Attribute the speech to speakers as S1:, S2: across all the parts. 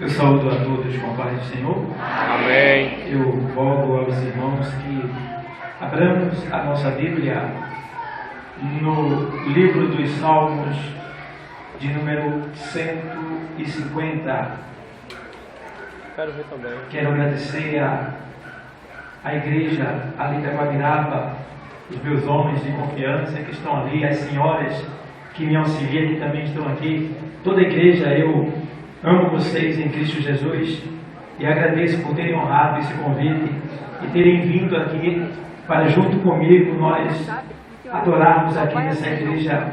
S1: Eu saúdo a todos com a paz do Senhor.
S2: Amém.
S1: Eu rogo aos irmãos que abramos a nossa Bíblia no livro dos Salmos, de número 150.
S2: Quero ver também.
S1: Quero agradecer à igreja ali da Guabiraba, os meus homens de confiança que estão ali, as senhoras que me auxiliam, que também estão aqui. Toda a igreja, eu amo vocês em Cristo Jesus e agradeço por terem honrado esse convite e terem vindo aqui para, junto comigo, nós adorarmos aqui nessa igreja,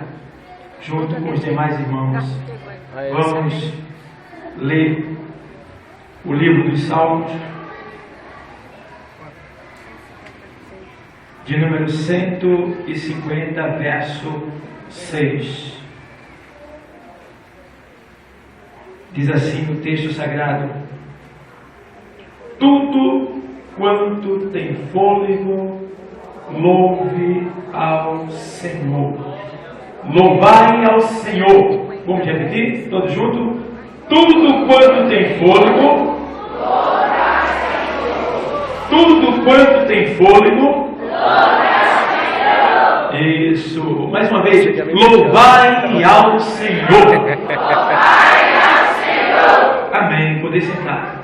S1: junto com os demais irmãos. Vamos ler o livro dos Salmos, de número 150, verso 6. Diz assim no texto sagrado: tudo quanto tem fôlego, louve ao Senhor. Louvai ao Senhor. Vamos repetir? Todos juntos? Tudo quanto tem fôlego, louve ao Senhor. Tudo quanto tem fôlego, louve ao Senhor. Isso. Mais uma vez. Louvai ao Senhor. Amém. Poder sentar.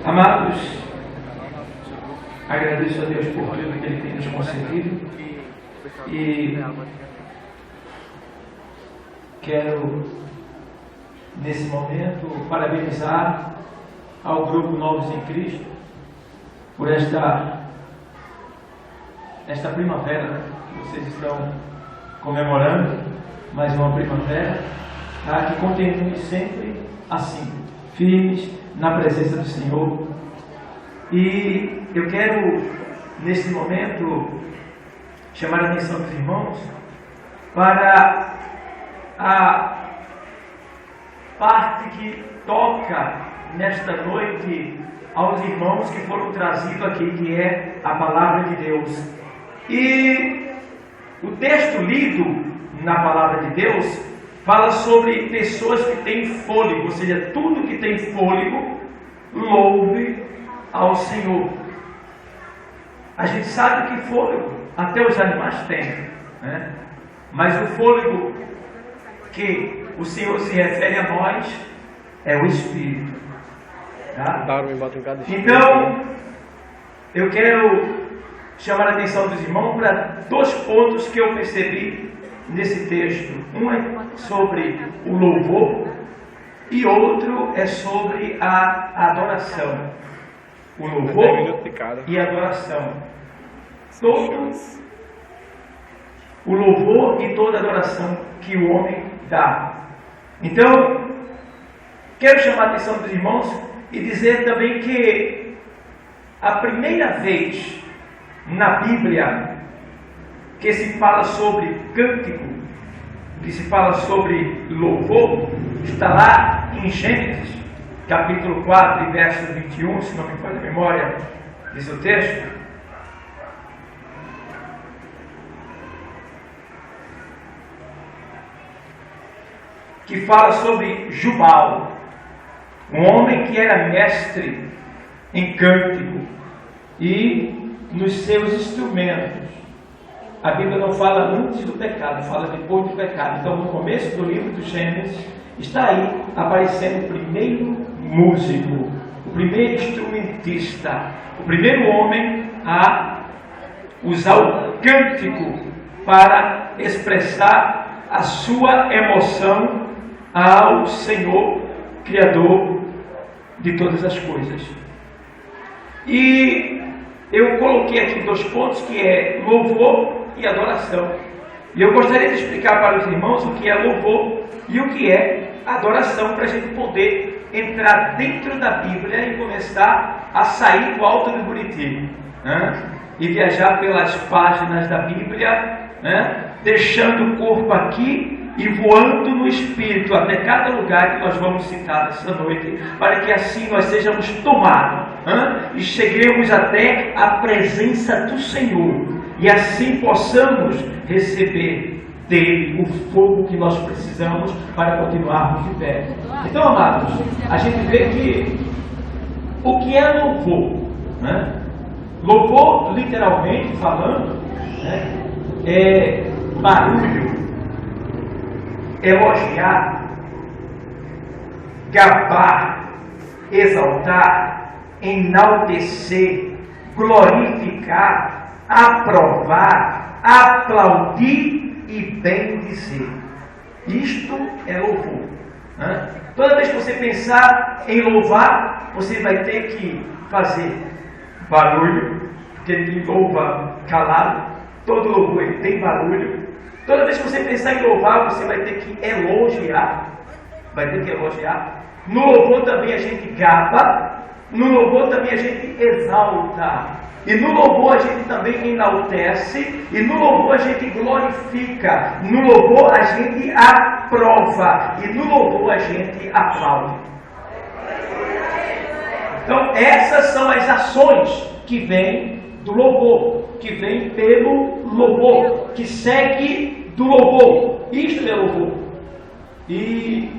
S1: Amados, agradeço a Deus por tudo que Ele tem nos concedido e quero, nesse momento, parabenizar ao grupo Novos em Cristo por esta primavera que vocês estão comemorando, mais uma primavera, tá? Que continue sempre assim, firmes na presença do Senhor. E eu quero, nesse momento, chamar a atenção dos irmãos para a parte que toca nesta noite aos irmãos que foram trazidos aqui, que é a palavra de Deus. E o texto lido na palavra de Deus fala sobre pessoas que têm fôlego, ou seja, tudo que tem fôlego, louve ao Senhor. A gente sabe que fôlego até os animais têm, né? Mas o fôlego que o Senhor se refere a nós é o Espírito. Tá? Então, eu quero chamar a atenção dos irmãos para dois pontos que eu percebi nesse texto. Um é sobre o louvor e outro é sobre a adoração. O louvor e a adoração. O louvor e toda a adoração que o homem dá. Então, quero chamar a atenção dos irmãos e dizer também que a primeira vez na Bíblia que se fala sobre cântico, que se fala sobre louvor, está lá em Gênesis, capítulo 4, verso 21, se não me falha a memória, diz o texto. Que fala sobre Jubal, um homem que era mestre em cântico e nos seus instrumentos. A Bíblia não fala antes do pecado, fala depois do pecado. Então, no começo do livro do Gênesis, está aí aparecendo o primeiro músico, o primeiro instrumentista, o primeiro homem a usar o cântico para expressar a sua emoção ao Senhor, Criador de todas as coisas. E eu coloquei aqui dois pontos, que é louvor e adoração. E eu gostaria de explicar para os irmãos o que é louvor e o que é adoração, para a gente poder entrar dentro da Bíblia e começar a sair do alto do Buriti, né? E viajar pelas páginas da Bíblia, né? Deixando o corpo aqui e voando no Espírito até cada lugar que nós vamos citar essa noite, para que assim nós sejamos tomados e cheguemos até a presença do Senhor e assim possamos receber dele o fogo que nós precisamos para continuarmos de pé. Então, amados, a gente vê que o que é louvor? Louvor, literalmente falando, é barulho, elogiar, gabar, exaltar, enaltecer, glorificar, aprovar, aplaudir e bendizer. Isto é louvor. Toda vez que você pensar em louvar, você vai ter que fazer barulho, porque quem louva calado, todo louvor ele tem barulho. Toda vez que você pensar em louvar, você vai ter que elogiar. Vai ter que elogiar. No louvor também a gente gaba. No louvor também a gente exalta. E no louvor a gente também enaltece. E no louvor a gente glorifica. No louvor a gente aprova. E no louvor a gente aplaude. Então essas são as ações que vêm do louvor, que vem pelo louvor, que segue do louvor. Isto é louvor. E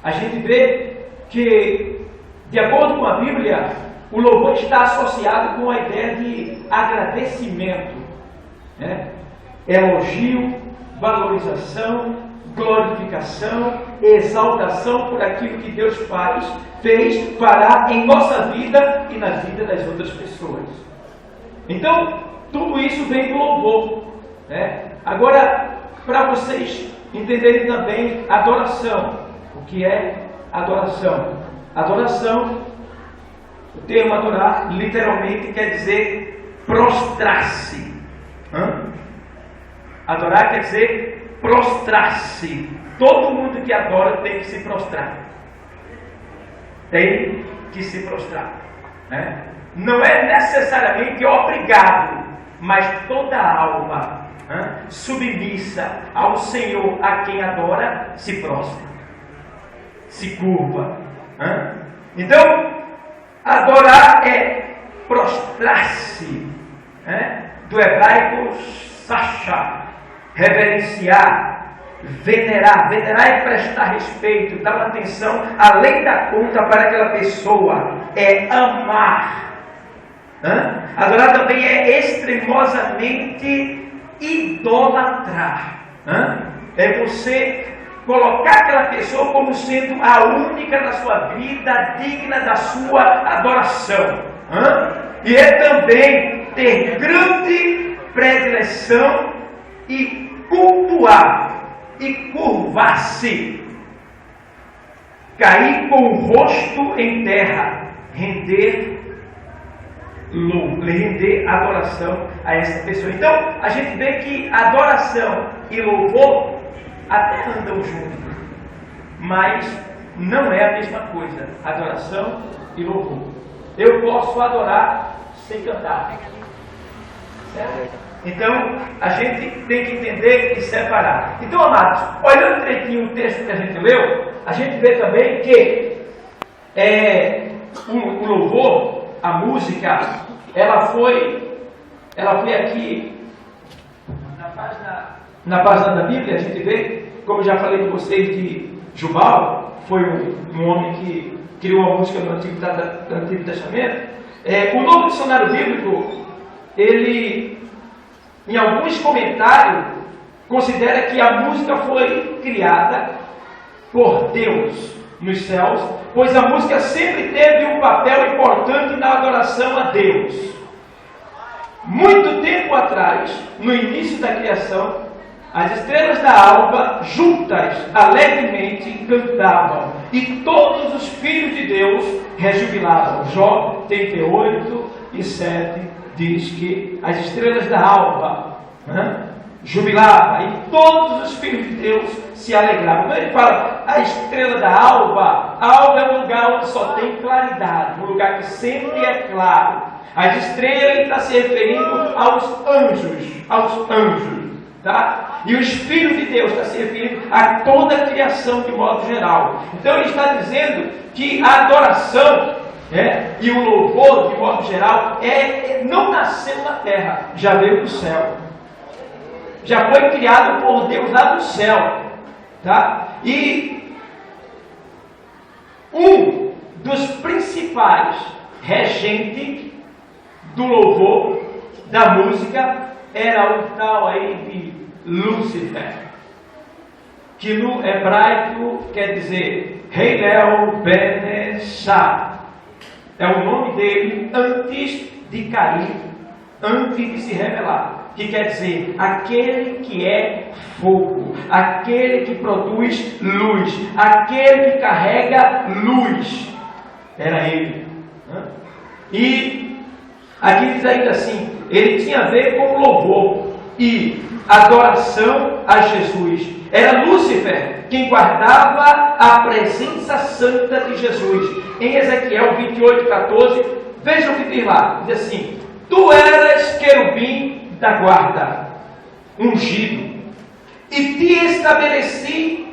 S1: a gente vê que, de acordo com a Bíblia, o louvor está associado com a ideia de agradecimento, elogio, valorização, glorificação, exaltação por aquilo que Deus fez, fará em nossa vida e na vida das outras pessoas. Então, tudo isso vem do louvor. Agora, para vocês entenderem também adoração. O que é adoração? Adoração, o termo adorar, literalmente quer dizer prostrar-se. Adorar quer dizer prostrar-se. Todo mundo que adora tem que se prostrar. Tem que se prostrar. Não é necessariamente obrigado, mas toda alma submissa ao Senhor a quem adora, se prostra, se curva. Então, adorar é prostrar-se, do hebraico sachá, reverenciar, venerar. Venerar é prestar respeito, dar uma atenção além da conta para aquela pessoa, é amar. Adorar também é extremosamente idolatrar. É você colocar aquela pessoa como sendo a única na sua vida, digna da sua adoração. E é também ter grande predileção e cultuar e curvar-se, cair com o rosto em terra, render adoração a essa pessoa. Então, a gente vê que adoração e louvor até andam juntos, mas não é a mesma coisa, adoração e louvor. Eu posso adorar sem cantar, certo? Então, a gente tem que entender e separar. Então, amados, olhando direitinho o texto que a gente leu, a gente vê também que o louvor, a música, ela foi aqui na página da Bíblia. A gente vê, como eu já falei com vocês, de Jubal, foi um homem que criou a música no Antigo Testamento. O Novo Dicionário Bíblico, ele, em alguns comentários, considera que a música foi criada por Deus nos céus, pois a música sempre teve um papel importante na adoração a Deus. Muito tempo atrás, no início da criação, as estrelas da alva, juntas, alegremente cantavam, e todos os filhos de Deus rejubilavam. Jó 38:7 diz que as estrelas da alva jubilavam, e todos os filhos de Deus se alegravam. Quando ele fala a estrela da alva, a alva é um lugar onde só tem claridade, um lugar que sempre é claro. As estrelas, ele está se referindo aos anjos, Tá? E o Espírito de Deus está se referindo a toda a criação de modo geral. Então ele está dizendo que a adoração e o louvor de modo geral não nasceu na terra, já veio do céu. Já foi criado por Deus lá do céu. Tá? E um dos principais regentes do louvor, da música, era o tal aí de Lúcifer, que no hebraico quer dizer Hillel Ben Shah. É o nome dele antes de cair, antes de se revelar, que quer dizer aquele que é fogo, aquele que produz luz, aquele que carrega luz. Era ele. E aqui diz ainda assim, ele tinha a ver com louvor e adoração a Jesus. Era Lúcifer quem guardava a presença santa de Jesus. Em Ezequiel 28:14, veja o que diz lá. Diz assim: tu eras querubim da guarda, ungido, e te estabeleci,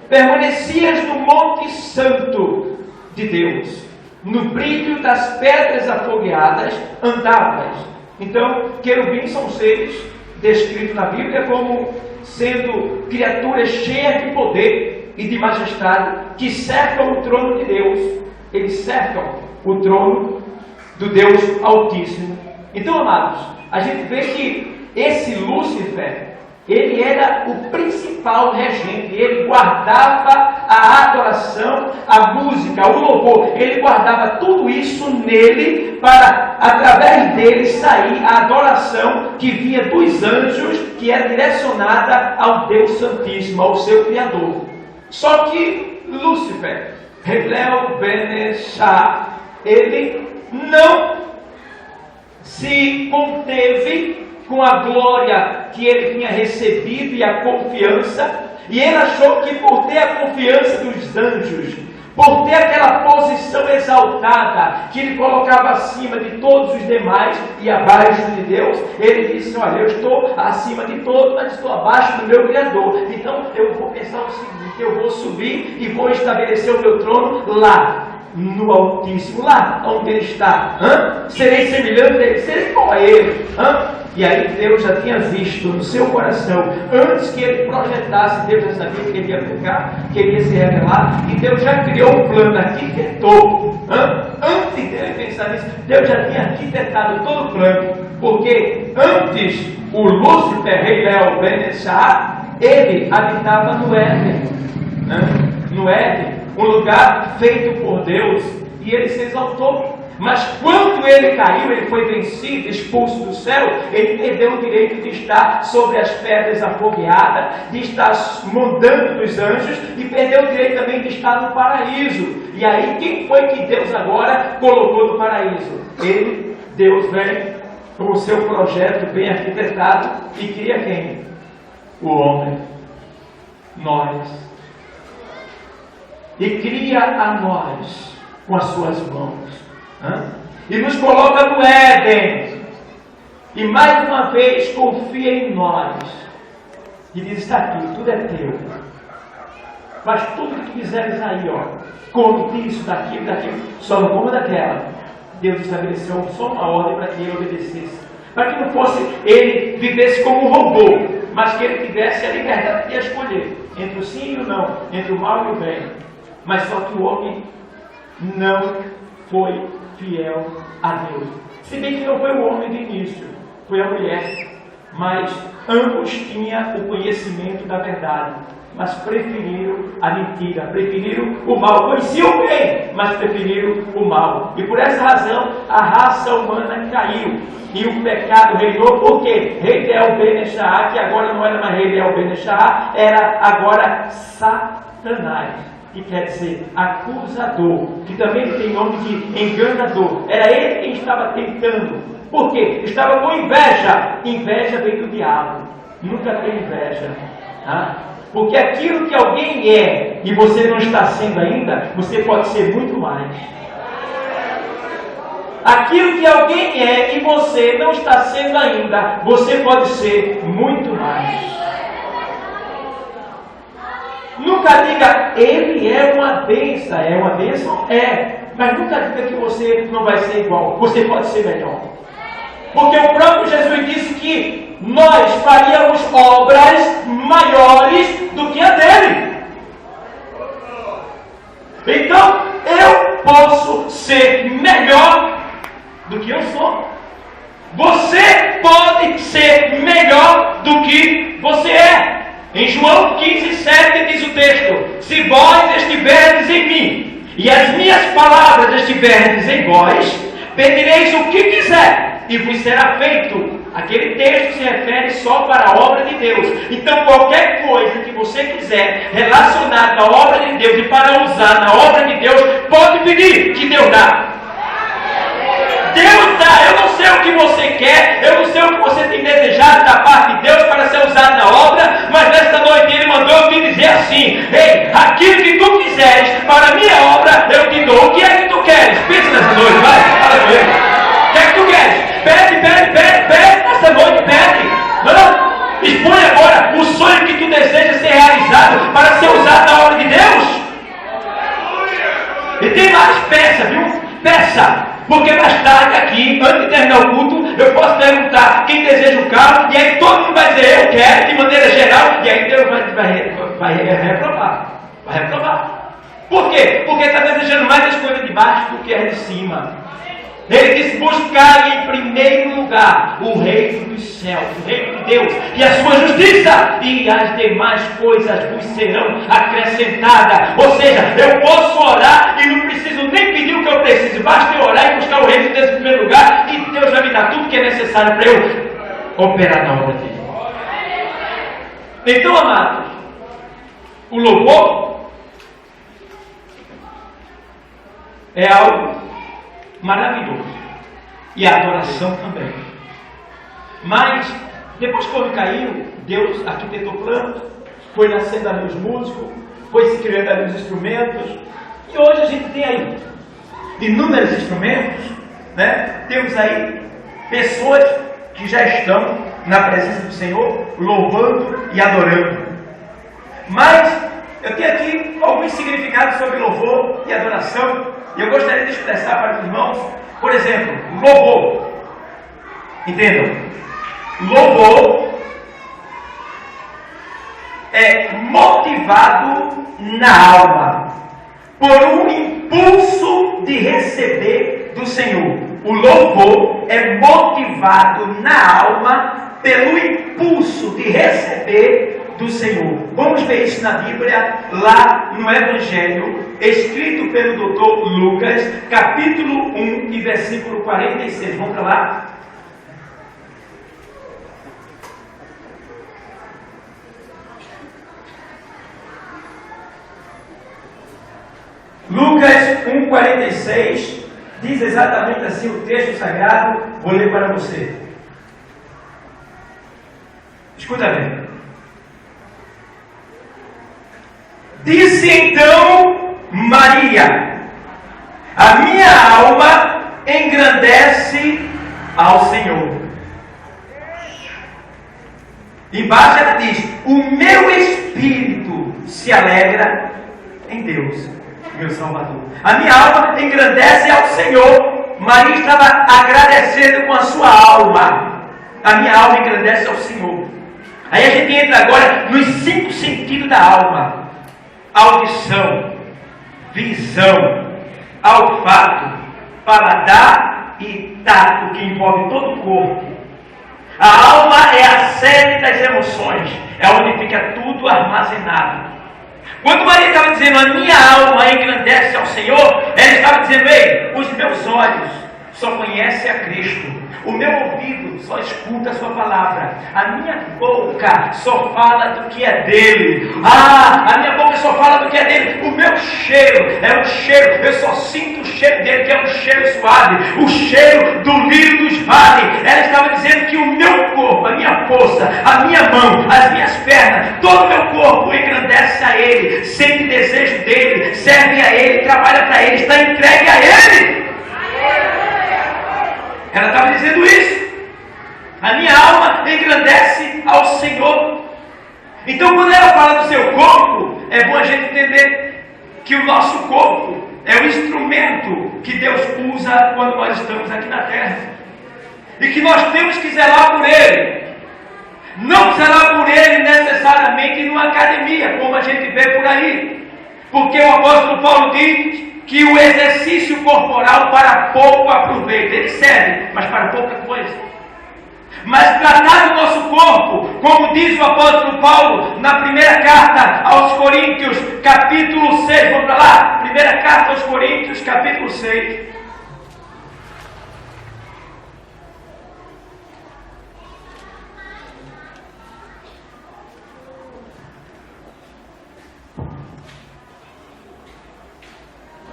S1: permanecias no monte santo de Deus, no brilho das pedras afogueadas andavas. Então, querubins são seres descritos na Bíblia como sendo criaturas cheias de poder e de majestade, que cercam o trono de Deus. Eles cercam o trono do Deus Altíssimo. Então, amados, a gente vê que esse Lúcifer, ele era o principal regente. Ele guardava a adoração, a música, o louvor. Ele guardava tudo isso nele, para através dele sair a adoração que vinha dos anjos, que era direcionada ao Deus Santíssimo, ao seu Criador. Só que Lúcifer, Hillel Ben Shah, ele não se conteve com a glória que ele tinha recebido e a confiança, e ele achou que por ter a confiança dos anjos, por ter aquela posição exaltada, que ele colocava acima de todos os demais e abaixo de Deus, ele disse: olha, eu estou acima de todos, mas estou abaixo do meu Criador. Então eu vou pensar o seguinte: eu vou subir e vou estabelecer o meu trono lá no Altíssimo, lá onde ele está. Serei semelhante a ele, serei igual a ele. E aí Deus já tinha visto no seu coração, antes que ele projetasse, Deus já sabia que ele ia ficar, que ele ia se revelar, e Deus já criou um plano, arquitetou. Antes dele pensar nisso, Deus já tinha arquitetado todo o plano, porque antes o Lúcifer, Hillel Ben Shah, ele habitava no Éden. No Éden, um lugar feito por Deus, e ele se exaltou. Mas quando ele caiu, ele foi vencido, expulso do céu, ele perdeu o direito de estar sobre as pedras afogueadas, de estar mandando dos anjos, e perdeu o direito também de estar no paraíso. E aí, quem foi que Deus agora colocou no paraíso? Ele, Deus, vem com o seu projeto bem arquitetado e cria quem? O homem. Nós. E cria a nós com as suas mãos. E nos coloca no Éden. E mais uma vez confia em nós. E diz: está aqui, tudo é teu. Faz tudo o que tu quiseres aí, come disso, daquilo, só não coma daquela. Deus estabeleceu só uma ordem para que ele obedecesse, para que não fosse ele vivesse como um robô, mas que ele tivesse a liberdade de escolher entre o sim e o não, entre o mal e o bem. Mas só que o homem não foi fiel a Deus. Se bem que não foi o homem de início, foi a mulher. Mas ambos tinham o conhecimento da verdade, mas preferiram a mentira, preferiram o mal. Conheciam o bem, mas preferiram o mal. E por essa razão a raça humana caiu. E o pecado reinou, porque Hillel Ben Shah, que agora não era mais Hillel Ben Shah, era agora Satanás. Que quer dizer acusador, que também tem nome de enganador. Era ele quem estava tentando. Por quê? Estava com inveja. Inveja vem do diabo. Nunca tem inveja. Porque aquilo que alguém é e você não está sendo ainda, você pode ser muito mais. aquilo que alguém é e você não está sendo ainda, você pode ser muito mais. Nunca diga, ele é uma bênção. É uma bênção? É. Mas nunca diga que você não vai ser igual. Você pode ser melhor. Porque o próprio Jesus disse que nós faríamos obras maiores do que a dele. Então, eu posso ser melhor do que eu sou. Você pode ser melhor do que você é. Em João 15:7 diz o texto: se vós estiverdes em mim, e as minhas palavras estiverdes em vós, pedireis o que quiser, e vos será feito. Aquele texto se refere só para a obra de Deus. Então qualquer coisa que você quiser relacionada à obra de Deus e para usar na obra de Deus, pode pedir, que Deus dá. Deus dá. Eu não sei o que você quer, eu não sei o que você tem desejado da parte de Deus para ser usado na obra, mas nesta noite Ele mandou eu te dizer assim: ei, aquilo que tu quiseres para a minha obra, eu te dou. O que é que tu queres? Pensa nessa noite, vai, fala com Ele. O que é que tu queres? Pede, nessa noite, pede. Não, expõe agora o sonho que tu deseja ser realizado para ser usado na obra de Deus. E tem mais, peça, viu? Peça. Porque mais tarde aqui, antes de terminar o culto, eu posso perguntar quem deseja o carro, e aí todo mundo vai dizer, eu quero, de maneira geral, e aí Deus vai reprovar. Vai reprovar. Por quê? Porque está desejando mais as coisas de baixo do que as de cima. Ele disse: buscar em primeiro lugar o reino dos céus, o reino de Deus e a sua justiça, e as demais coisas vos serão acrescentadas. Ou seja, eu posso orar e não preciso nem pedir o que eu preciso, basta eu orar e buscar o reino de Deus em primeiro lugar, e Deus vai me dar tudo que é necessário para eu operar na obra dele. Então, amados, o louvor é algo maravilhoso, e a adoração também. Mas depois que o homem caiu, Deus arquitetou planos, foi nascendo ali os músicos, foi se criando ali os instrumentos, e hoje a gente tem aí inúmeros instrumentos, né? Temos aí pessoas que já estão na presença do Senhor, louvando e adorando. Mas eu tenho aqui alguns significados sobre louvor e adoração, e eu gostaria de expressar para os irmãos. Por exemplo, louvor. Entendam? Louvor é motivado na alma por um impulso de receber do Senhor. O louvor é motivado na alma pelo impulso de receber do Senhor. Vamos ver isso na Bíblia, lá no Evangelho, escrito pelo doutor Lucas, capítulo 1 e versículo 46. Vamos para lá? Lucas 1,46 diz exatamente assim o texto sagrado. Vou ler para você. Escuta bem. Disse então Maria: a minha alma engrandece ao Senhor. Embaixo ela diz: o meu espírito se alegra em Deus, meu Salvador. A minha alma engrandece ao Senhor. Maria estava agradecendo com a sua alma. A minha alma engrandece ao Senhor. Aí a gente entra agora nos 5 sentidos da alma: audição, visão, olfato, paladar e tato, que envolve todo o corpo. A alma é a sede das emoções, é onde fica tudo armazenado. Quando Maria estava dizendo: a minha alma engrandece ao Senhor, ela estava dizendo: ei, os meus olhos só conhecem a Cristo. O meu ouvido só escuta a sua palavra. A minha boca só fala do que é dele. A minha boca só fala do que é dele. O meu cheiro é um cheiro. Eu só sinto o cheiro dele, que é um cheiro suave. O cheiro do lírio dos vales. Ela estava dizendo que o meu corpo, a minha força, a minha mão, as minhas pernas, todo o meu corpo engrandece a ele. Sente desejo dele, serve a ele, trabalha para ele, está entregue a ele. Ela estava dizendo isso. A minha alma engrandece ao Senhor. Então, quando ela fala do seu corpo, é bom a gente entender que o nosso corpo é o instrumento que Deus usa quando nós estamos aqui na terra. E que nós temos que zelar por ele. Não zelar por ele necessariamente numa academia, como a gente vê por aí. Porque o apóstolo Paulo diz que o exercício corporal para pouco aproveita. Ele serve, mas para pouca coisa. Mas tratar do nosso corpo, como diz o apóstolo Paulo na primeira carta aos Coríntios, capítulo 6, vamos para lá, primeira carta aos Coríntios, capítulo 6.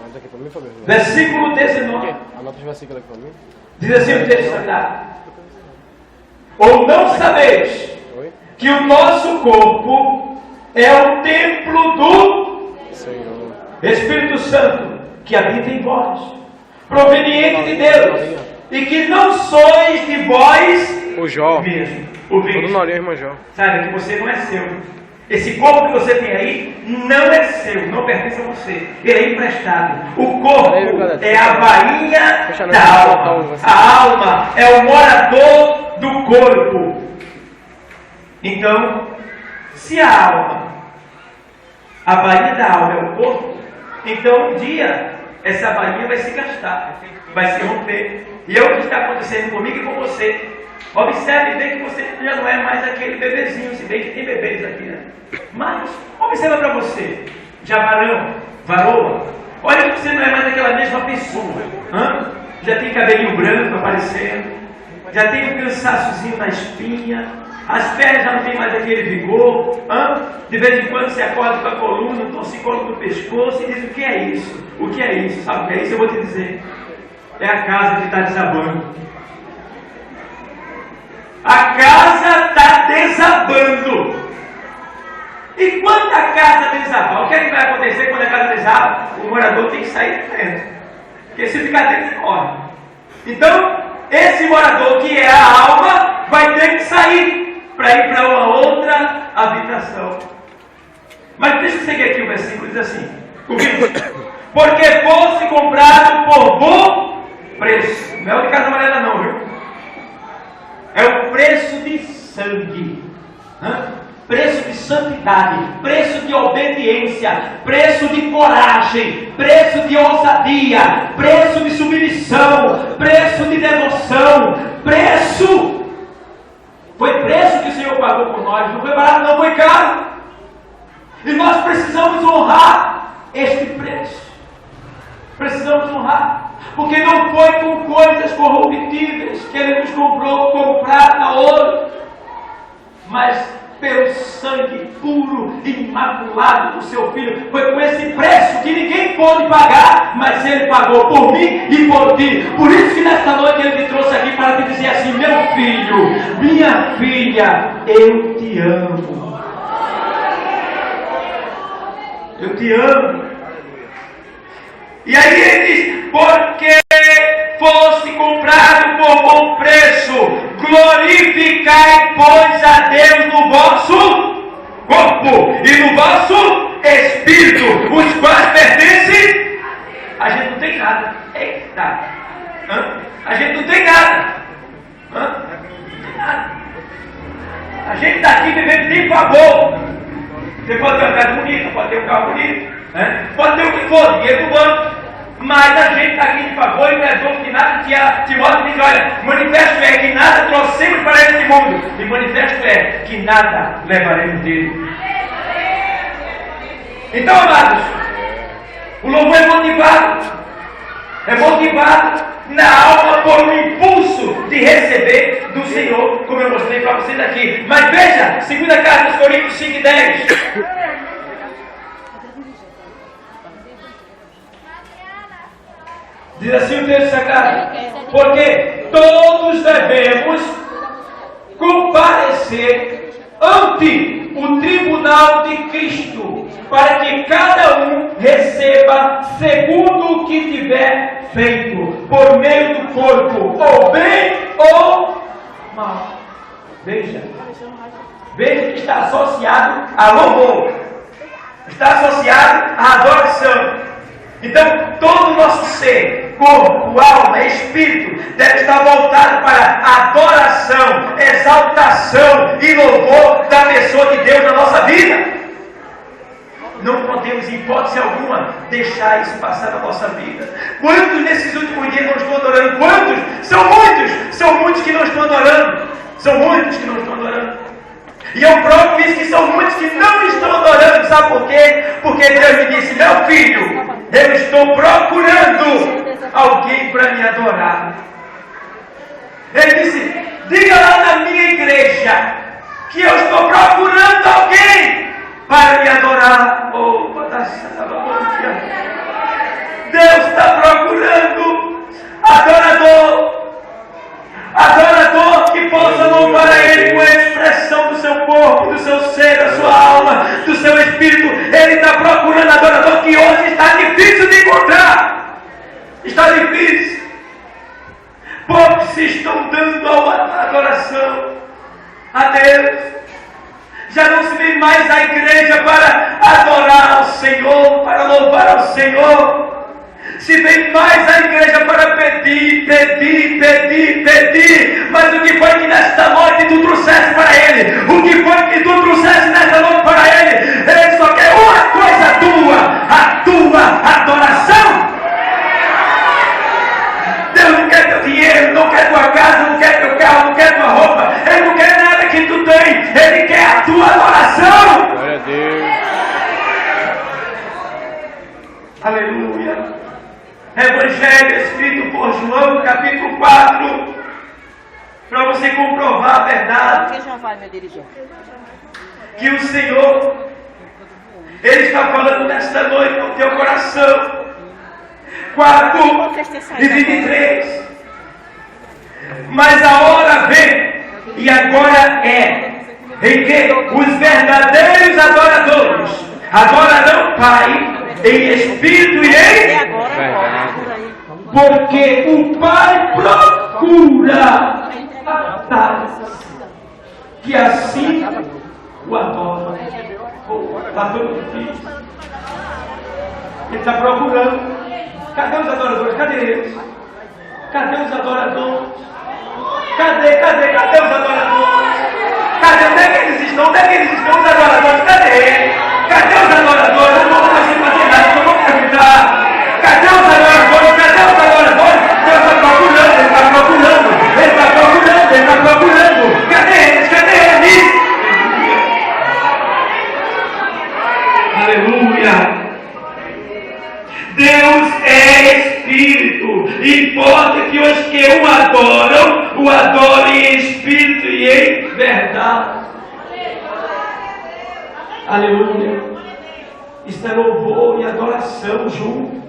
S2: Anota aqui para mim, Fabio.
S1: Versículo 19.
S2: Anota os versículos aqui para mim.
S1: Diz assim o texto sagrado: ou não sabeis que o nosso corpo é o templo do
S2: Senhor,
S1: Espírito Santo que habita em vós, proveniente de Deus, e que não sois de vós
S2: o Jó.
S1: mesmo. O
S2: Todo Norinha, irmão Jó.
S1: Sabe que você não é seu. Esse corpo que você tem aí não é seu, não pertence a você. Ele é emprestado. O corpo é a bainha da alma. A alma é o morador do corpo. Então, se a alma, a bainha da alma é o corpo, então um dia essa bainha vai se gastar, vai se romper. E é o que está acontecendo comigo e com você. Observe bem que você já não é mais aquele bebezinho, se bem que tem bebês aqui, né? Mas, observa para você, já varoa, olha que você não é mais aquela mesma pessoa. Já tem cabelinho branco aparecendo, já tem um cansaçozinho na espinha, as pernas já não tem mais aquele vigor. De vez em quando você acorda com a coluna, um torcicolo no pescoço e diz: o que é isso? O que é isso? Sabe o que é isso? Eu vou te dizer. É a casa que está desabando. A casa está desabando. E quando a casa desabar, o que é que vai acontecer quando a casa desaba? O morador tem que sair de dentro. Porque se ficar dentro, ele morre. Então, esse morador que é a alma vai ter que sair para ir para uma outra habitação. Mas deixa eu seguir aqui o versículo, diz assim: porque fosse comprado por bom preço. Não é o de casa amarela não, viu? É o preço de sangue, preço de santidade, preço de obediência, preço de coragem, preço de ousadia, preço de submissão, preço de devoção, preço. Foi preço que o Senhor pagou por nós, não foi barato, não foi caro. E nós precisamos honrar este preço. Precisamos honrar, porque não foi com coisas corruptíveis que Ele nos comprou, como prata, ouro, mas pelo sangue puro e imaculado do Seu Filho. Foi com esse preço que ninguém pôde pagar, mas Ele pagou por mim e por ti. Por isso que nesta noite Ele me trouxe aqui para te dizer assim: meu filho, minha filha, eu te amo. Eu te amo. E aí ele diz: porque fosse comprado por bom preço, glorificai, pois, a Deus no vosso corpo e no vosso espírito, os quais pertencem. A gente não tem nada. Eita! A gente não tem nada. Não tem nada. A gente está aqui vivendo de favor. Você pode ter uma casa bonita, pode ter um carro bonito, pode ter o que for, dinheiro do banco. Mas a gente está aqui de favor e não é dono de nada. Timóteo diz: olha, manifesto é que nada trouxemos para este mundo, e manifesto é que nada levaremos dele. Então, amados, o louvor é motivado na alma por um impulso de receber do Senhor, como eu mostrei para vocês aqui. Mas veja, 2 carta aos Coríntios 5:10. Diz assim o texto sagrado: porque todos devemos comparecer ante o tribunal de Cristo, para que cada um receba segundo o que tiver feito por meio do corpo, ou bem ou mal. Veja que está associado a louvor, está associado à adoração. Então, todo o nosso ser, corpo, alma, espírito, deve estar voltado para a adoração, exaltação e louvor da pessoa de Deus na nossa vida. Não podemos, em hipótese alguma, deixar isso passar na nossa vida. Quantos nesses últimos dias não estão adorando? Quantos? São muitos que não estão adorando. São muitos que não estão adorando. E eu próprio disse que são muitos que não estão adorando. Sabe por quê? Porque Deus me disse: meu filho, eu estou procurando alguém para me adorar. Ele disse: diga lá na minha igreja que eu estou procurando alguém para me adorar. Oh, Deus está procurando adorador que possa louvar a Ele com a expressão do seu corpo, do seu ser, da sua alma, do seu espírito. Ele está procurando adorador que hoje está difícil de encontrar. Está difícil. Poucos se estão dando a adoração a Deus. Já não se vê mais a igreja para adorar ao Senhor, para louvar ao Senhor. Se vem mais a igreja para pedir. Mas o que foi que nesta noite tu trouxeste para Ele? O que foi que tu trouxeste nesta noite para Ele? Ele só quer uma coisa tua, a tua adoração. Deus não quer teu dinheiro, não quer tua casa, não quer teu carro, não quer tua roupa. Ele não quer nada que tu tem. Ele quer a tua adoração.
S2: Glória a Deus.
S1: Aleluia. Evangelho escrito por João, capítulo 4, para você comprovar a verdade.
S3: Quem já vai, meu dirigente?
S1: Que o Senhor, Ele está falando nesta noite no teu coração. 4:23. Mas a hora vem, e agora é, em que os verdadeiros adoradores adorarão o Pai em espírito e em
S2: Verdade.
S1: porque o Pai procura que assim o adora. Está todo difícil. Ele está procurando. Cadê os adoradores? Cadê eles? Cadê os adoradores? Cadê os adoradores? Cadê? Onde é que eles estão? Onde é que eles estão, os adoradores? Cadê? Cadê os adoradores? Eu não vou fazer nada, eu não vou perguntar. Cadê os adoradores? Cadê os adoradores? Deus está procurando, Ele está procurando. Ele está procurando, Ele está procurando. Cadê eles? Cadê eles? Aleluia. Deus é Espírito. Importa que os que o adorem em Espírito e em verdade. Aleluia. Isso é louvor e adoração junto.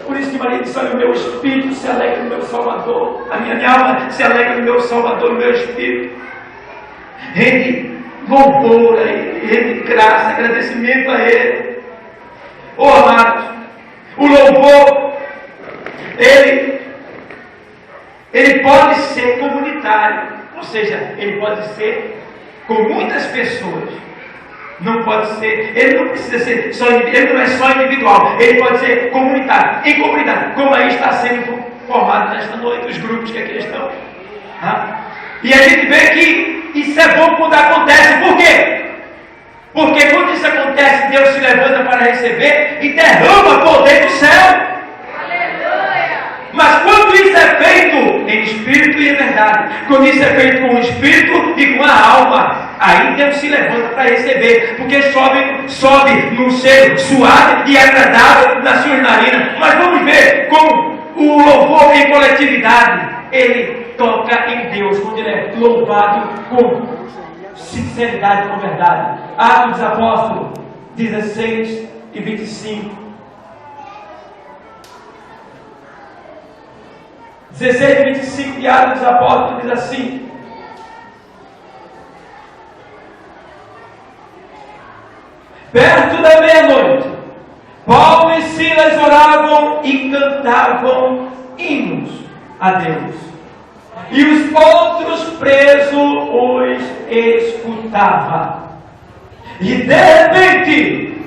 S1: Por isso que Maria disse: olha, o meu espírito se alegra no meu Salvador. A minha alma se alegra no meu Salvador, no meu espírito. Rende louvor a Ele, rende graça, agradecimento a Ele. Oh, amados, o louvor, ele pode ser comunitário. Ou seja, ele pode ser com muitas pessoas. Não pode ser, ele não precisa ser só, ele não é só individual, ele pode ser comunitário, em comunidade, como aí está sendo formado nesta noite, os grupos que aqui estão. E a gente vê que isso é bom quando acontece. Por quê? Porque quando isso acontece, Deus se levanta para receber e derrama poder do céu. Mas quando isso é feito em espírito e em verdade, quando isso é feito com o espírito e com a alma, aí Deus se levanta para receber, porque sobe num ser suave e agradável nas suas narinas. Mas vamos ver como o louvor em coletividade, ele toca em Deus, quando ele é louvado com sinceridade, com verdade. Atos dos Apóstolos 16:25. 16:25 de Atos dos Apóstolos diz assim: perto da meia-noite, Paulo e Silas Silas oravam e cantavam hinos a Deus. E os outros presos os escutavam. E de repente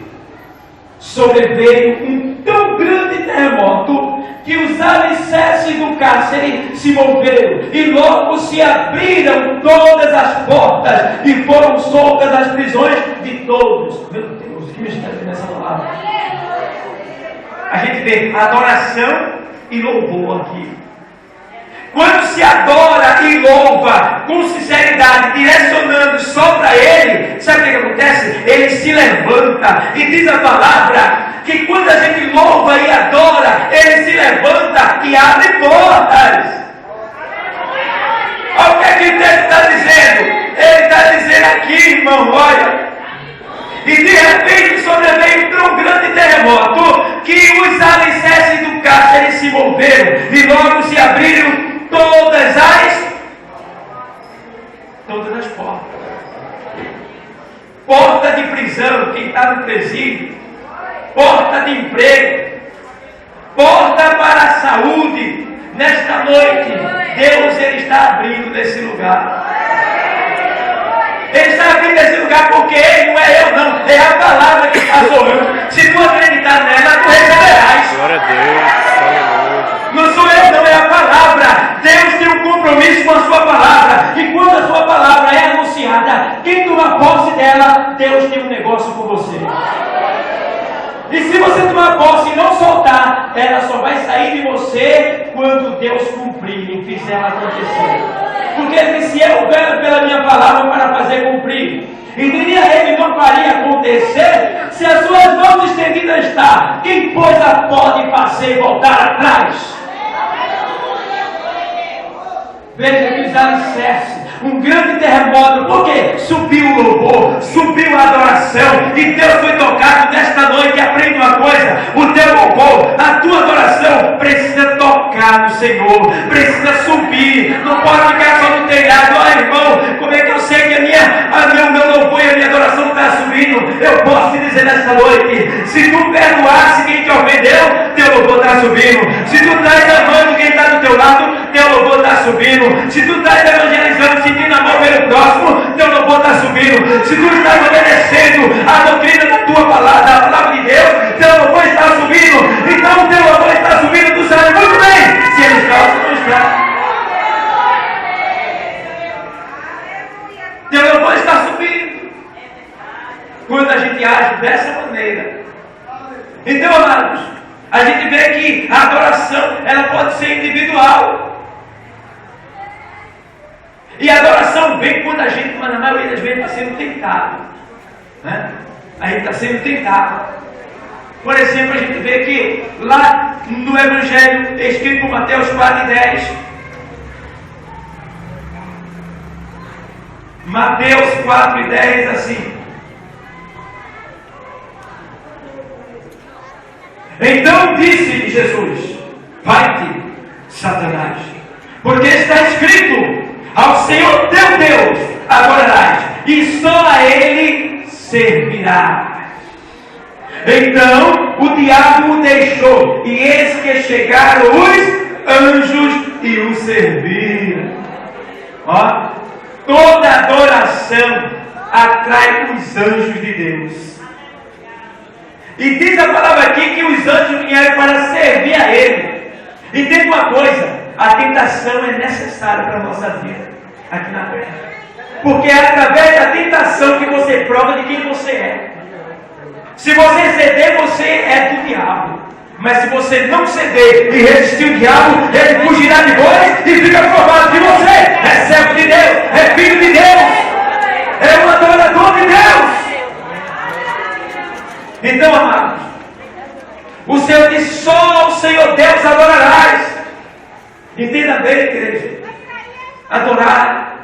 S1: sobreveio um tão grande terremoto que os alicerces do cárcere se moveram e logo se abriram todas as portas e foram soltas as prisões de todos. Meu Deus, que mistério nessa palavra. A gente vê adoração e louvor aqui. Quando se adora e louva com sinceridade, direcionando só para Ele, sabe o que acontece? Ele se levanta e diz a palavra que quando a gente louva e adora, Ele se levanta e abre portas. Olha o que é que o texto está dizendo. Ele está dizendo aqui, irmão, olha. E de repente sobreveio um tão grande terremoto que os alicerces do cárcere se moveram e logo se abriram todas as portas. Porta de prisão, quem está no presídio. Porta de emprego. Porta para a saúde. Nesta noite, Deus ele está abrindo nesse lugar. Ele está abrindo esse lugar porque Ele não é eu não. É a palavra que está soando. Se tu acreditar nela, tu receberás.
S2: Glória a Deus. Aleluia.
S1: Não sou eu não, é a palavra. Deus tem um compromisso com a sua palavra. E quando a sua palavra é anunciada, quem toma posse dela, Deus tem um negócio com você. E se você tomar posse e não soltar, ela só vai sair de você quando Deus cumprir e fizer ela acontecer. Porque Ele disse, eu velo pela minha palavra para fazer cumprir. E diria Ele, não faria acontecer se as suas mãos estendidas estão. Quem pois a pode fazer voltar atrás? Veja que os alicerces, um grande terremoto, porque subiu o louvor, subiu a adoração, e Deus foi tocado nesta noite. Aprende uma coisa: o teu louvor, a tua adoração precisa tocar no Senhor, precisa subir, não pode ficar só no telhado. Olha, irmão, como é que eu sei que o meu louvor e a minha adoração não está subindo? Eu posso te dizer nesta noite: se tu perdoasse quem te ofendeu, teu louvor está subindo. Se tu estás amando quem está do teu lado, teu louvor está subindo. Se tu estás evangelizando, sentindo amor pelo próximo, teu louvor está subindo. Se tu estás obedecendo a doutrina da tua palavra, da palavra de Deus, teu louvor está subindo. Então o teu louvor está subindo, tu sabe muito bem se ele está ou se não está. Teu louvor está subindo quando a gente age dessa maneira. Então, amados, a gente vê que a adoração ela pode ser individual. E a adoração vem quando a gente, mas na maioria das vezes, está sendo tentado. Né? A gente está sendo tentado. Por exemplo, a gente vê que lá no Evangelho, escrito por Mateus 4:10, Mateus 4:10 assim: então disse Jesus: vai-te, Satanás, porque está escrito: ao Senhor teu Deus adorarás, e só a Ele servirás. Então o diabo o deixou, e eis que chegaram os anjos e o serviram. Ó, toda adoração atrai os anjos de Deus. E diz a palavra aqui que os anjos vieram para servir a Ele. Entenda uma coisa: a tentação é necessária para a nossa vida aqui na terra. Porque é através da tentação que você prova de quem você é. Se você ceder, você é do diabo. Mas se você não ceder e resistir o diabo, ele fugirá de vós e fica provado que você é servo de Deus, é filho de Deus, é um adorador de Deus. Então, amados, o Senhor disse: só ao Senhor Deus adorarás. Entenda bem, igreja. Adorar,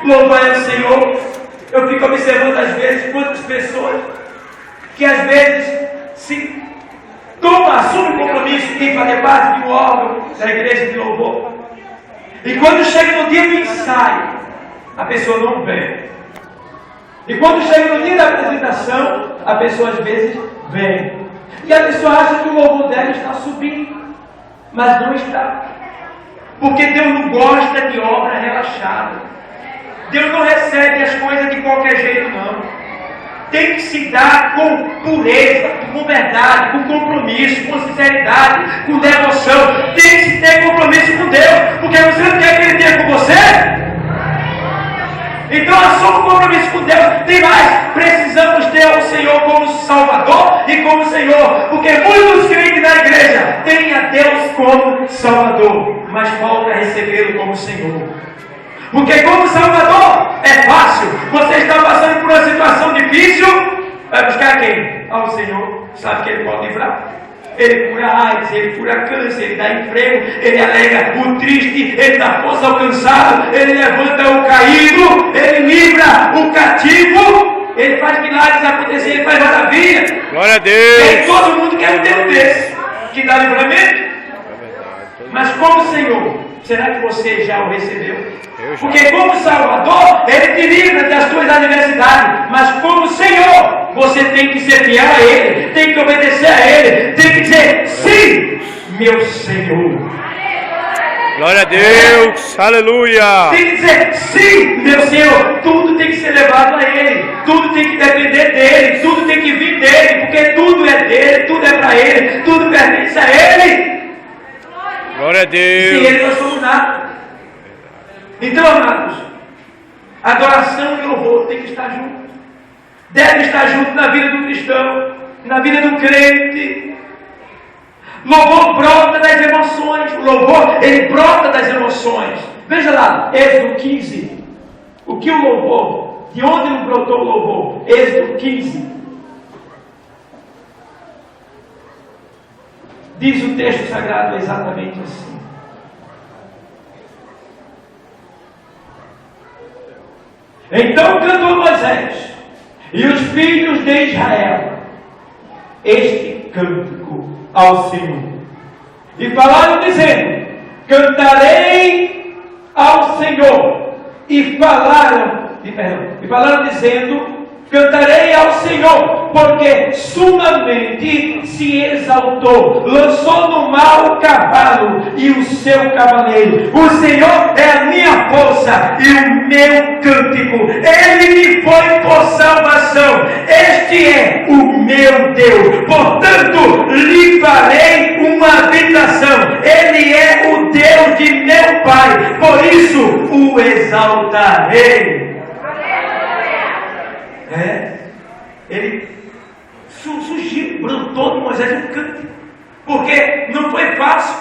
S1: louvar ao Senhor. Eu fico observando às vezes quantas pessoas que às vezes se assumem o compromisso de fazer parte de um órgão da igreja de louvor. E quando chega no dia do ensaio, a pessoa não vem. E quando chega no dia da apresentação, a pessoa às vezes vem. E a pessoa acha que o louvor dela está subindo, mas não está. Porque Deus não gosta de obra relaxada. Deus não recebe as coisas de qualquer jeito, não. Tem que se dar com pureza, com verdade, com compromisso, com sinceridade, com devoção. Tem que se ter compromisso com Deus, porque você não quer que Ele tenha com você? Então assuma o compromisso com Deus. Tem mais, precisamos ter o Senhor como Salvador e como Senhor, porque muitos crentes na igreja têm a Deus como Salvador, mas falta recebê-lo como Senhor. Porque como Salvador é fácil. Você está passando por uma situação difícil, vai buscar quem? Ao Senhor. Sabe que Ele pode livrar? Ele cura AIDS, Ele cura câncer, Ele dá emprego, Ele alegra o triste, Ele dá força ao cansado, Ele levanta o caído, Ele livra o cativo, Ele faz milagres acontecer, Ele faz maravilha.
S2: Glória a Deus.
S1: E todo mundo quer um Deus desse, que dá livramento. Mas como Senhor, será que você já o recebeu? Porque como Salvador, Ele te livra das tuas adversidades. Mas como Senhor, você tem que ser fiel a Ele, tem que obedecer a Ele, tem que dizer, sim, meu Senhor.
S2: Glória a Deus, aleluia.
S1: Tem que dizer, sim, meu Senhor. Tudo tem que ser levado a Ele, tudo tem que depender dEle, tudo tem que vir dEle, porque tudo é dEle, tudo é para Ele, tudo pertence a Ele.
S2: Glória a Deus.
S1: Sem Ele nós somos nada. Então, amados, adoração e louvor tem que estar junto. Deve estar junto na vida do cristão, na vida do crente. Louvor brota das emoções. O louvor, ele brota das emoções. Veja lá, Êxodo 15. O que o louvor? De onde não brotou o louvor? Êxodo 15. Diz o texto sagrado exatamente assim. Então cantou Moisés e os filhos de Israel este cântico ao Senhor. E falaram dizendo, cantarei ao Senhor. E falaram dizendo, cantarei ao Senhor, porque sumamente se exaltou, lançou no mar o cavalo e o seu cavaleiro. O Senhor é a minha força e o meu cântico, Ele me foi por salvação. Este é o meu Deus, portanto lhe farei uma habitação. Ele é o Deus de meu Pai, por isso o exaltarei. Ele surgiu, brotou de Moisés um cântico, porque não foi fácil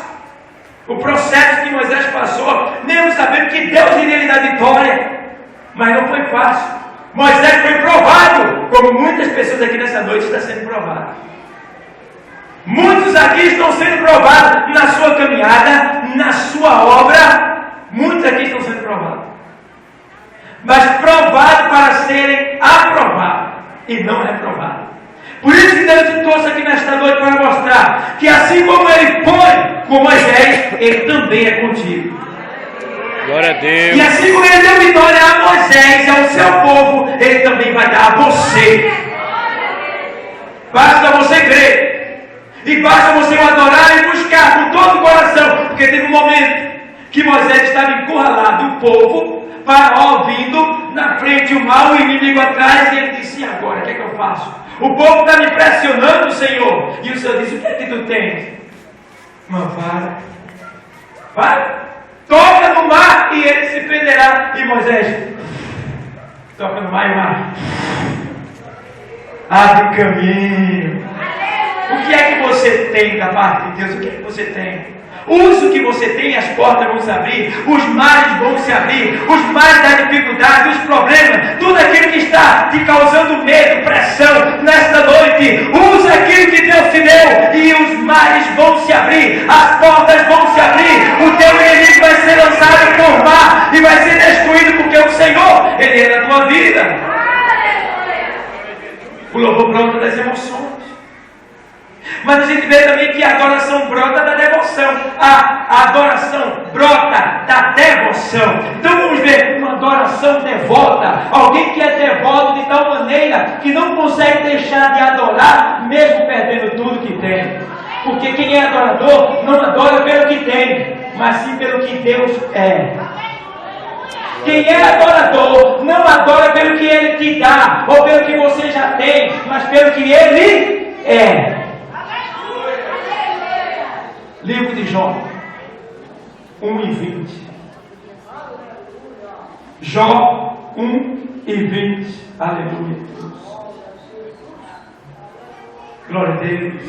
S1: o processo que Moisés passou, mesmo sabendo que Deus iria lhe dar vitória, mas não foi fácil. Moisés foi provado, como muitas pessoas aqui nessa noite estão sendo provadas. Muitos aqui estão sendo provados na sua caminhada, na sua obra. Muitos aqui estão sendo provados, mas provados para serem aprovados e não reprovados. Por isso que Deus te trouxe aqui nesta noite para mostrar que assim como Ele foi com Moisés, Ele também é contigo.
S2: Glória a Deus.
S1: E assim como Ele deu vitória a Moisés e ao seu povo, Ele também vai dar a você. Basta você crer, e basta você o adorar e buscar com todo o coração, porque teve um momento que Moisés estava encurralado, o povo para ouvindo na frente o mal, o inimigo atrás, e ele disse, e agora, o que é que eu faço? O povo está me pressionando, Senhor. E o Senhor disse, o que é que tu tens? Não, vai, toca no mar e ele se perderá. E Moisés toca no mar e o mar abre caminho. O que é que você tem da parte de Deus? O que é que você tem? Use o que você tem, as portas vão se abrir, os mares vão se abrir, os mares da dificuldade, os problemas, tudo aquilo que está te causando medo, pressão, nesta noite, use aquilo que Deus te deu e os mares vão se abrir, as portas vão se abrir, o teu inimigo vai ser lançado por mar e vai ser destruído, porque o Senhor, Ele é na tua vida. O louvor brota das emoções. Mas a gente vê também que a adoração brota da devoção. A adoração brota da devoção. Então vamos ver uma adoração devota. Alguém que é devoto de tal maneira que não consegue deixar de adorar, mesmo perdendo tudo que tem. Porque quem é adorador não adora pelo que tem, mas sim pelo que Deus é. Quem é adorador não adora pelo que Ele te dá, ou pelo que você já tem, mas pelo que Ele é. Livro de Jó 1:20. Jó 1:20. Aleluia. Glória a Deus.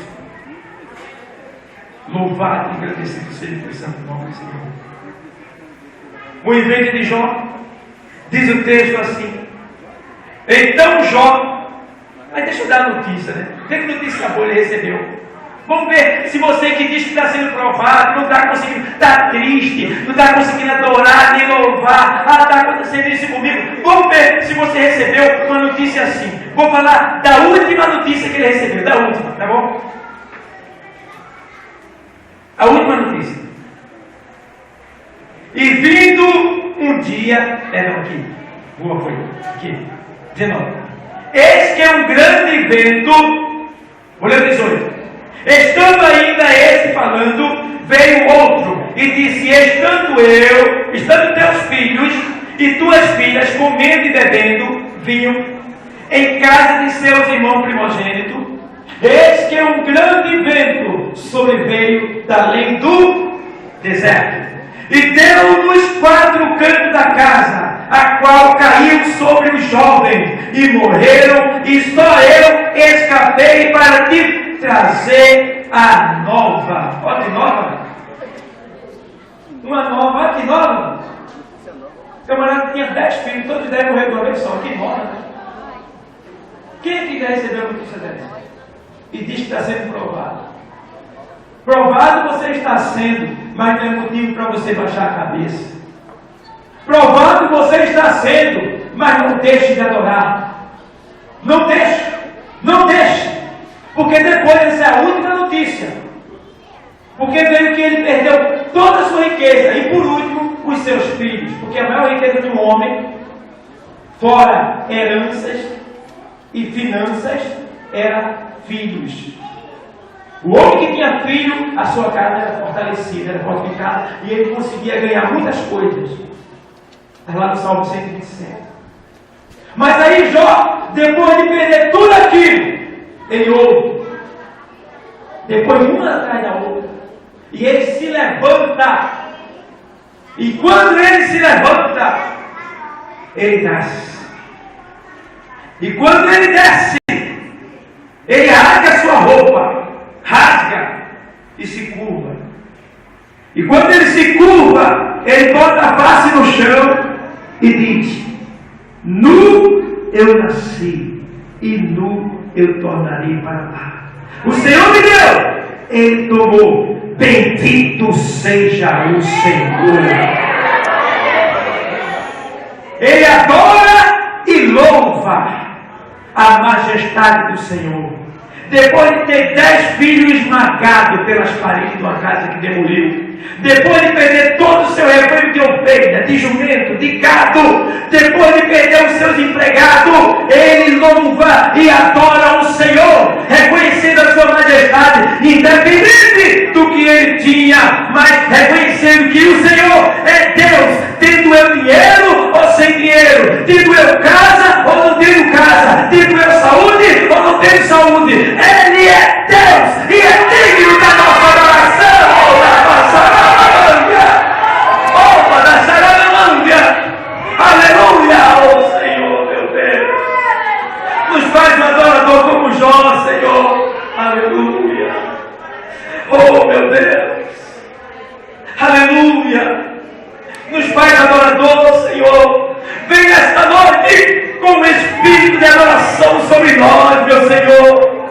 S1: Louvado e agradecido seja o santo nome do Senhor. 1:20 de Jó diz o texto assim: então Jó, mas deixa eu dar a notícia, né? Que notícia boa ele recebeu? Vamos ver se você que diz que está sendo provado, não está conseguindo, está triste, não está conseguindo adorar nem louvar. Está acontecendo isso comigo. Vamos ver se você recebeu uma notícia assim. Vou falar da última notícia que ele recebeu, da última, tá bom? A última notícia. E vindo um dia, aqui, boa foi, aqui, 19. Eis que é um grande vento, vou ler o 18. Estando ainda este falando, veio outro e disse: estando teus filhos e tuas filhas comendo e bebendo vinho em casa de seus irmãos primogênitos, eis que um grande vento sobreveio da além do deserto e deu nos 4 cantos da casa, a qual caiu sobre os jovens e morreram, e só eu escapei para te trazer a nova. Olha que nova. Uma nova, olha que nova. O camarada tinha 10 filhos, todos 10 morreram de uma vez só. Que nova, né? Quem é que já recebeu a notícia dessa? E diz que está sendo provado. Provado você está sendo, mas não é motivo para você baixar a cabeça. Provado você está sendo, mas não deixe de adorar. Não deixe. Não deixe. Porque depois essa é a última notícia. Porque veio que ele perdeu toda a sua riqueza. E por último, os seus filhos. Porque a maior riqueza de um homem, fora heranças e finanças, era filhos. O homem que tinha filho, a sua casa era fortalecida, era fortificada, e ele conseguia ganhar muitas coisas. Está lá no Salmo 127. Mas aí Jó, depois de perder tudo aquilo, ele ouve, depois uma atrás da outra, e ele se levanta, e quando ele se levanta, ele desce, e quando ele desce, ele rasga a sua roupa, rasga e se curva, e quando ele se curva, ele bota a face no chão e diz: nu eu nasci e nu eu tornarei para lá. O Senhor me deu, Ele tomou. Bendito seja o Senhor. Ele adora e louva a majestade do Senhor. Depois de ter 10 filhos esmagados pelas paredes de uma casa que demoliu, depois de perder todo o seu rebanho de ovelha, de jumento, de gado, depois de perder os seus empregados, ele louva e adora o Senhor, reconhecendo a sua majestade, independente do que ele tinha, mas reconhecendo que o Senhor é Deus, tendo eu dinheiro ou sem dinheiro, tendo eu casa ou não tenho casa, tendo eu saúde ou não tenho saúde. Ele é Deus e é digno da nossa adoração. Aleluia, oh Senhor, meu Deus. Nos faz um adorador como Jó, Senhor. Aleluia. Oh, meu Deus. Aleluia. Nos faz adorador, Senhor. Vem nesta noite com um espírito de adoração sobre nós, meu Senhor,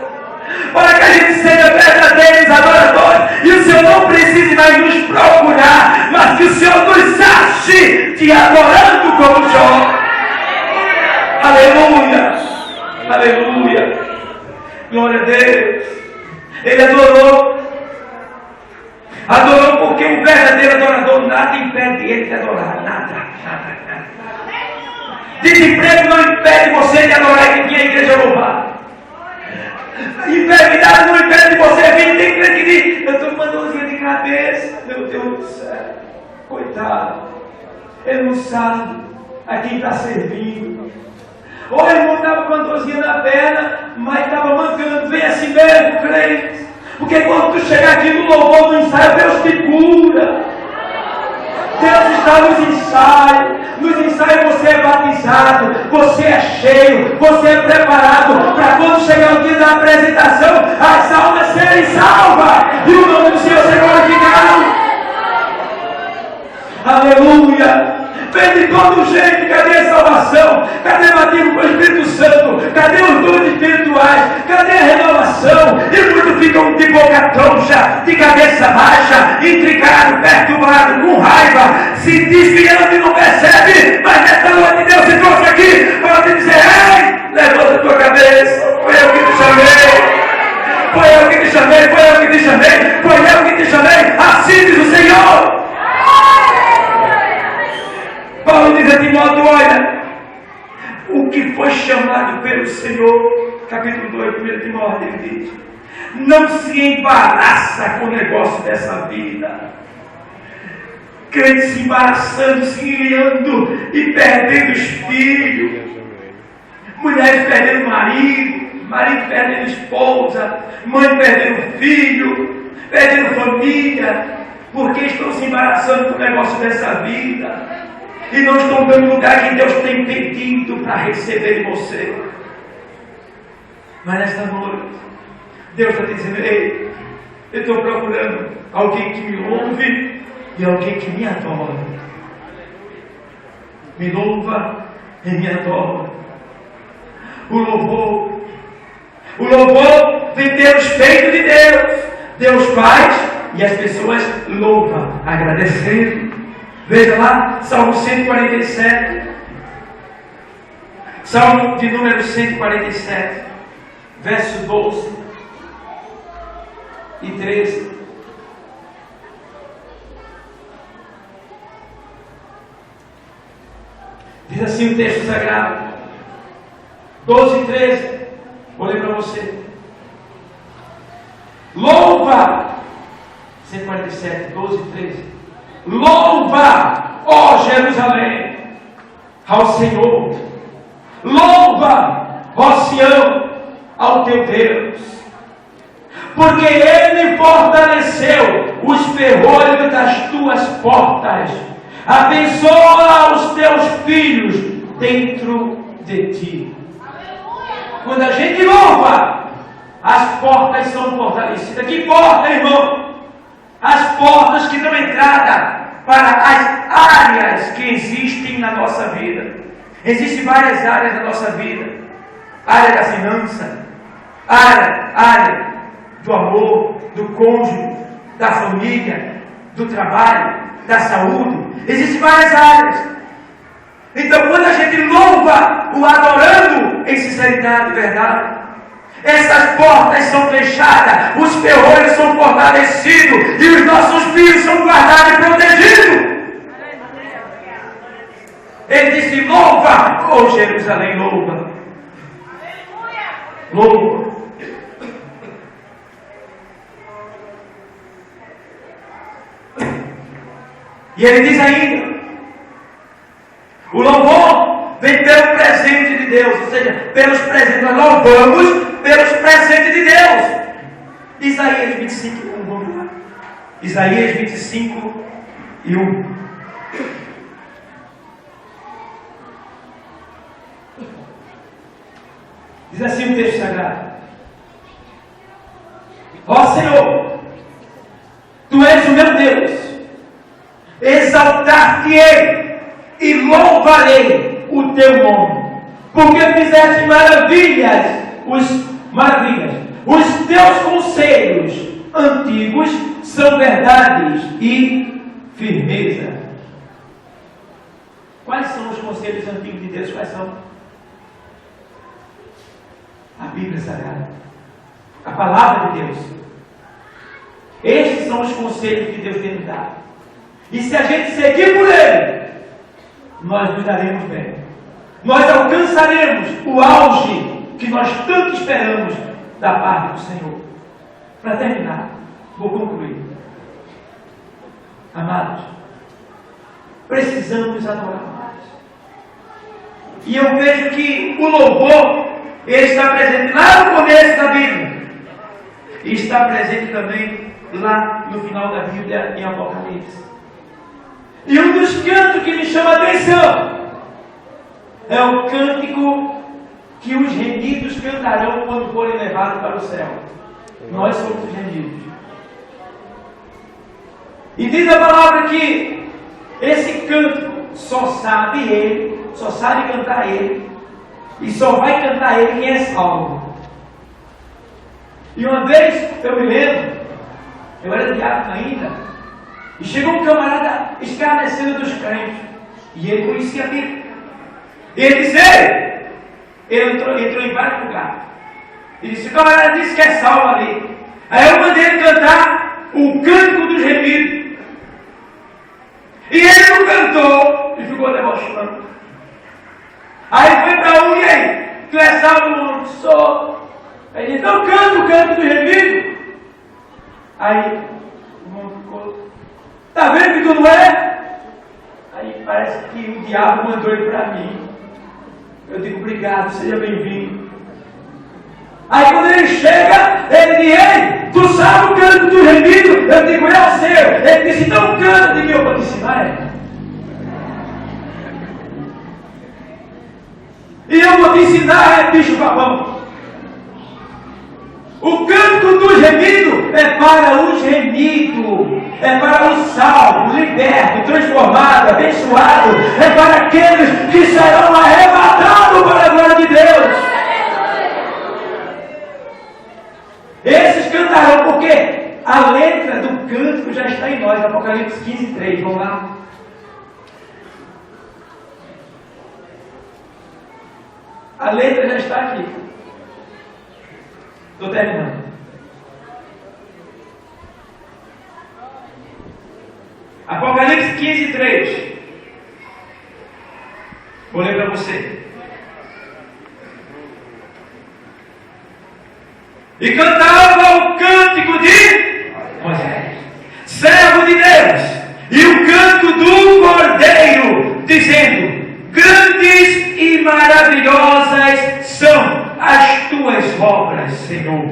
S1: para que a gente seja verdadeiros adoradores e o Senhor não precise mais nos procurar, mas que o Senhor nos ache te adorando como Jó. Aleluia, aleluia, glória a Deus. Ele adorou. Adorou porque o verdadeiro adorador nada impede ele de adorar. Nada. Desemprego não impede você de adorar e vir à igreja louvar. Enfermidade não impede você vir. Tem crente que diz: eu estou com uma dorzinha de cabeça. Meu Deus do céu. Coitado. Ele não sabe a quem está servindo. Ou o irmão estava com uma dorzinha na perna, mas estava mancando. Vem assim mesmo, crente. Porque quando tu chegar aqui no louvor do ensaio, Deus te cura. Deus está nos ensaios. Nos ensaios você é batizado, você é cheio, você é preparado para quando chegar o dia da apresentação, as almas serem salvas e o nome do Senhor ser glorificado. Aleluia! Vem de todo jeito, cadê a salvação? Cadê o batismo com o Espírito Santo? Cadê os dons espirituais? Cadê a renovação? E muitos ficam de boca troncha, de cabeça baixa, intrigado, perturbado, com raiva, se desviando e não percebe, mas nessa noite Deus se trouxe aqui para te dizer: ei, levanta a tua cabeça, foi eu que te chamei, foi eu que te chamei, foi eu que te chamei, foi eu que te chamei, assim diz o Senhor. Paulo diz a Timóteo: olha, o que foi chamado pelo Senhor, capítulo 2, 1 Timóteo, ele diz: não se embaraça com o negócio dessa vida. Crente se embaraçando, se enganando e perdendo os filhos, mulheres perdendo marido perdendo esposa, mãe perdendo filho, perdendo família, porque estão se embaraçando com o negócio dessa vida. E não estão dando lugar que Deus tem pedido para receber de você. Mas nesta noite, Deus está dizendo: ei, eu estou procurando alguém que me louve e alguém que me adora. Me louva e me adora. O louvor vem pelos peitos de Deus. Deus faz e as pessoas louvam, agradecendo. Veja lá, Salmo 147, Salmo de número 147, verso 12 e 13. Diz assim o texto sagrado, 12 e 13, vou ler para você. Louva, 147, 12 e 13. Louva, ó Jerusalém, ao Senhor. Louva, ó Sião, ao teu Deus. Porque Ele fortaleceu os ferrolhos das tuas portas. Abençoa os teus filhos dentro de ti. Quando a gente louva, as portas são fortalecidas. Que porta, irmão? As portas que dão entrada para as áreas que existem na nossa vida. Existem várias áreas da nossa vida. Área da finança, área do amor, do cônjuge, da família, do trabalho, da saúde. Existem várias áreas. Então, quando a gente louva o adorando em sinceridade e verdade, essas portas são fechadas, os ferrolhos são fortalecidos e os nossos filhos são guardados e protegidos. Ele disse: louva, oh Jerusalém, louva. Louva. E ele diz ainda: o louvor vem pelo presente de Deus, ou seja, pelos presentes. Nós louvamos pelos presentes de Deus. Isaías 25, 1, vamos lá. Isaías 25 e 1. Diz assim o texto sagrado: ó Senhor, Tu és o meu Deus, exaltar-te-ei e louvarei o Teu nome, porque fizeste maravilhas. Os Teus conselhos antigos são verdades e firmeza. Quais são os conselhos antigos de Deus? Quais são? A Bíblia Sagrada, a palavra de Deus. Estes são os conselhos que Deus tem nos dado. E se a gente seguir por Ele, nós nos daremos bem. Nós alcançaremos o auge que nós tanto esperamos da parte do Senhor. Para terminar, vou concluir. Amados, precisamos adorar mais. E eu vejo que o louvor, ele está presente lá no começo da Bíblia. E está presente também lá no final da Bíblia, em Apocalipse. E um dos cantos que me chama a atenção é o cântico que os remidos cantarão quando forem levados para o céu. Nós somos os remidos. E diz a palavra que esse cântico só sabe cantar ele, e só vai cantar ele quem é salvo. E uma vez, eu me lembro, eu era diácono ainda, e chegou um camarada escarnecendo dos crentes, e ele conhecia a Bíblia. E ele disse: ele entrou em vários lugares. E disse: o camarada disse que é salvo ali. Aí eu mandei ele cantar o cântico dos remidos. E ele não cantou e ficou debochando. Aí foi para um: e aí? Tu é salvo, irmão? Sou. Aí ele disse: então canta o canto dos remidos. Aí o irmão ficou: tá vendo que tu não é? Aí parece que o diabo mandou ele para mim. Eu digo: obrigado, seja bem-vindo. Aí quando ele chega, ele diz: ei, tu sabe o canto do remido? Eu digo: é o seu. Ele disse: então canta. Eu digo: eu vou te ensinar. E eu vou te ensinar, bicho babão. O canto dos remidos é para os remidos, é para o salvo, liberto, transformado, abençoado, é para aqueles que serão arrebatados para a glória de Deus. Esses cantarão, porque a letra do cântico já está em nós, Apocalipse 15:3. Vamos lá. A letra já está aqui. Estou terminando. Apocalipse 15:3. Vou ler para você. E cantava o cântico de Moisés, servo de Deus, e o canto do Cordeiro, dizendo: grandes e maravilhosas são as tuas obras, Senhor.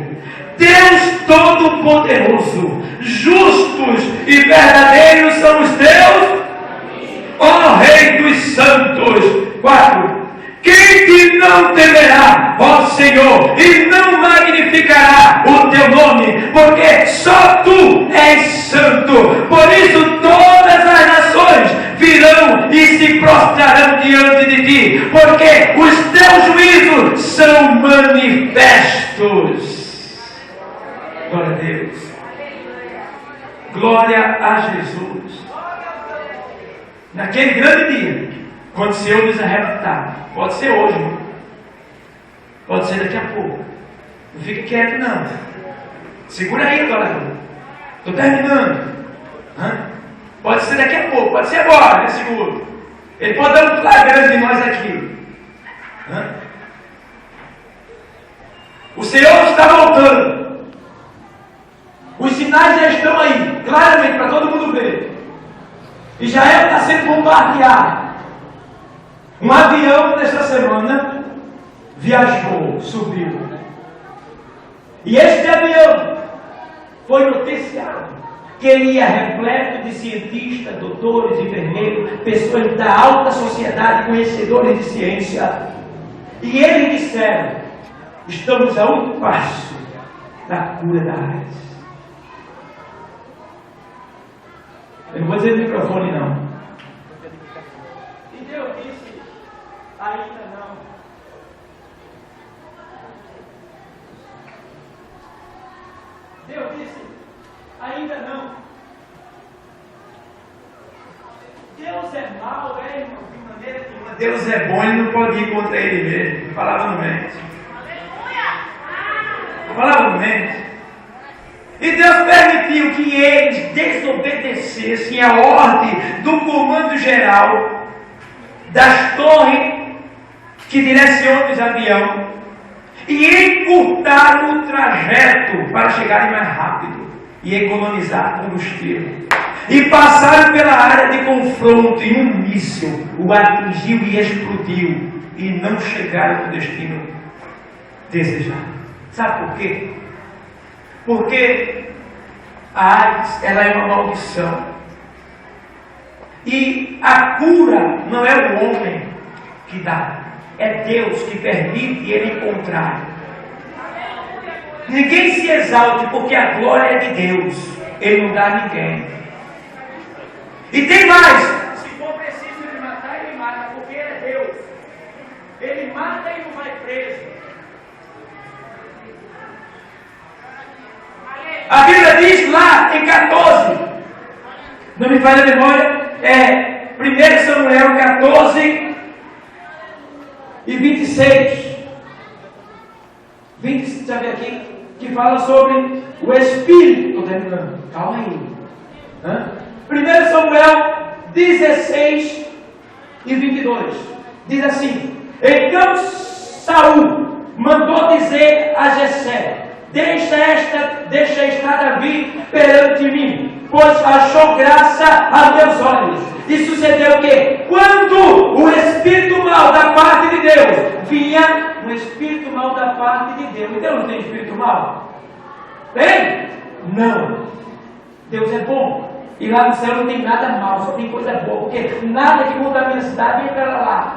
S1: Deus Todo-Poderoso, justos e verdadeiros são os teus, ó Rei dos Santos. 4. Quem te não temerá, ó Senhor, e não magnificará o teu nome, porque só tu és santo. Por isso todas as nações virão e se prostrarão diante de ti, porque os teus juízos são manifestos. Glória a Deus. Glória a Jesus. Naquele grande dia, quando o Senhor nos arrebatar, pode ser hoje, pode ser daqui a pouco. Não fique quieto, não. Segura aí, adorador. Estou terminando. Pode ser daqui a pouco, pode ser agora, né? Seguro. Ele pode dar um flagrante de nós aqui. O Senhor está voltando. Os sinais já estão aí, claramente, para todo mundo ver. Israel está sendo bombardeado. Um avião nesta semana viajou, subiu. E este avião foi noticiado que ele ia repleto de cientistas, doutores, enfermeiros, pessoas da alta sociedade, conhecedores de ciência. E eles disseram: estamos a um passo da cura da AIDS. Eu não vou dizer no microfone, não. E Deus disse: ainda não. Deus disse: ainda não. Deus é mau, irmão, de maneira nenhuma. Deus é bom, ele não pode ir contra ele mesmo. A palavra não mente. A palavra não mente. E Deus permitiu que eles desobedecessem a ordem do comando geral das torres que direcionam os aviões e encurtaram o trajeto para chegarem mais rápido e economizar combustível. E passaram pela área de confronto e um míssil o atingiu e explodiu e não chegaram no destino desejado. Sabe por quê? Porque a AIDS, ela é uma maldição. E a cura não é o homem que dá, é Deus que permite ele encontrar. Ninguém se exalte, porque a glória é de Deus. Ele não dá a ninguém. E tem mais. Se for preciso ele matar, ele mata, porque ele é Deus. Ele mata e não vai preso. A Bíblia diz lá em 14, não me falha a memória, 1 Samuel 14 e 26. 20, deixa eu ver aqui, que fala sobre o Espírito. Estou terminando, calma aí. 1 Samuel 16 e 22. Diz assim: então Saul mandou dizer a Jessé: Deixa estar Davi perante mim, pois achou graça a meus olhos. E sucedeu que, quando o espírito mau da parte de Deus vinha, um espírito mau da parte de Deus. Deus não tem espírito mau? Tem? Não. Deus é bom. E lá no céu não tem nada mal, só tem coisa boa, porque nada que contamina a cidade entra lá.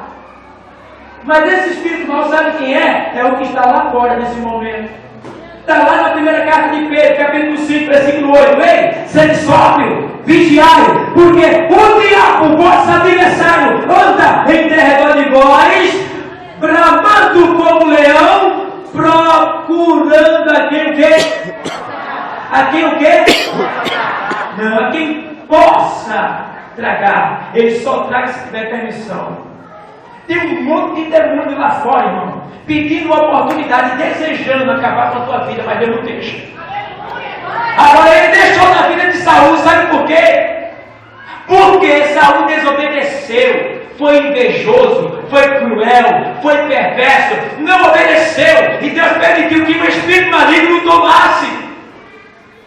S1: Mas esse espírito mau, sabe quem é? É o que está lá fora nesse momento. Está lá na primeira carta de Pedro, capítulo 5, versículo 8. Ei, sede sóbrio, vigiai, porque o diabo, vosso adversário, anda em derredor de vós, bramando como leão, procurando a quem o quê? A quem o quê? Não, a quem possa tragar. Ele só traga se tiver permissão. Tem um monte de demônio lá fora, irmão, pedindo uma oportunidade, desejando acabar com a tua vida, mas Deus não deixa. Agora ele deixou na vida de Saul, sabe por quê? Porque Saul desobedeceu, foi invejoso, foi cruel, foi perverso, não obedeceu, e Deus permitiu que o espírito maligno o tomasse.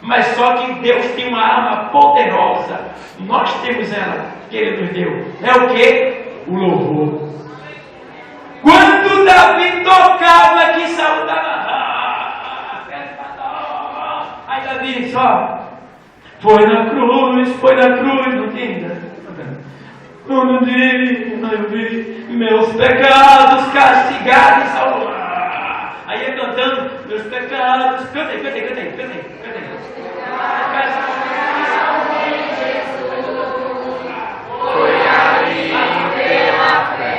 S1: Mas só que Deus tem uma arma poderosa, nós temos ela, que Ele nos deu. É o quê? O louvor. Quando Davi tocava, que Saul estava, aí Davi só foi na cruz, não tinha. Não vi meus pecados castigados, Saul. Aí ele cantando, meus pecados, cantei.
S3: Foi ali pela fé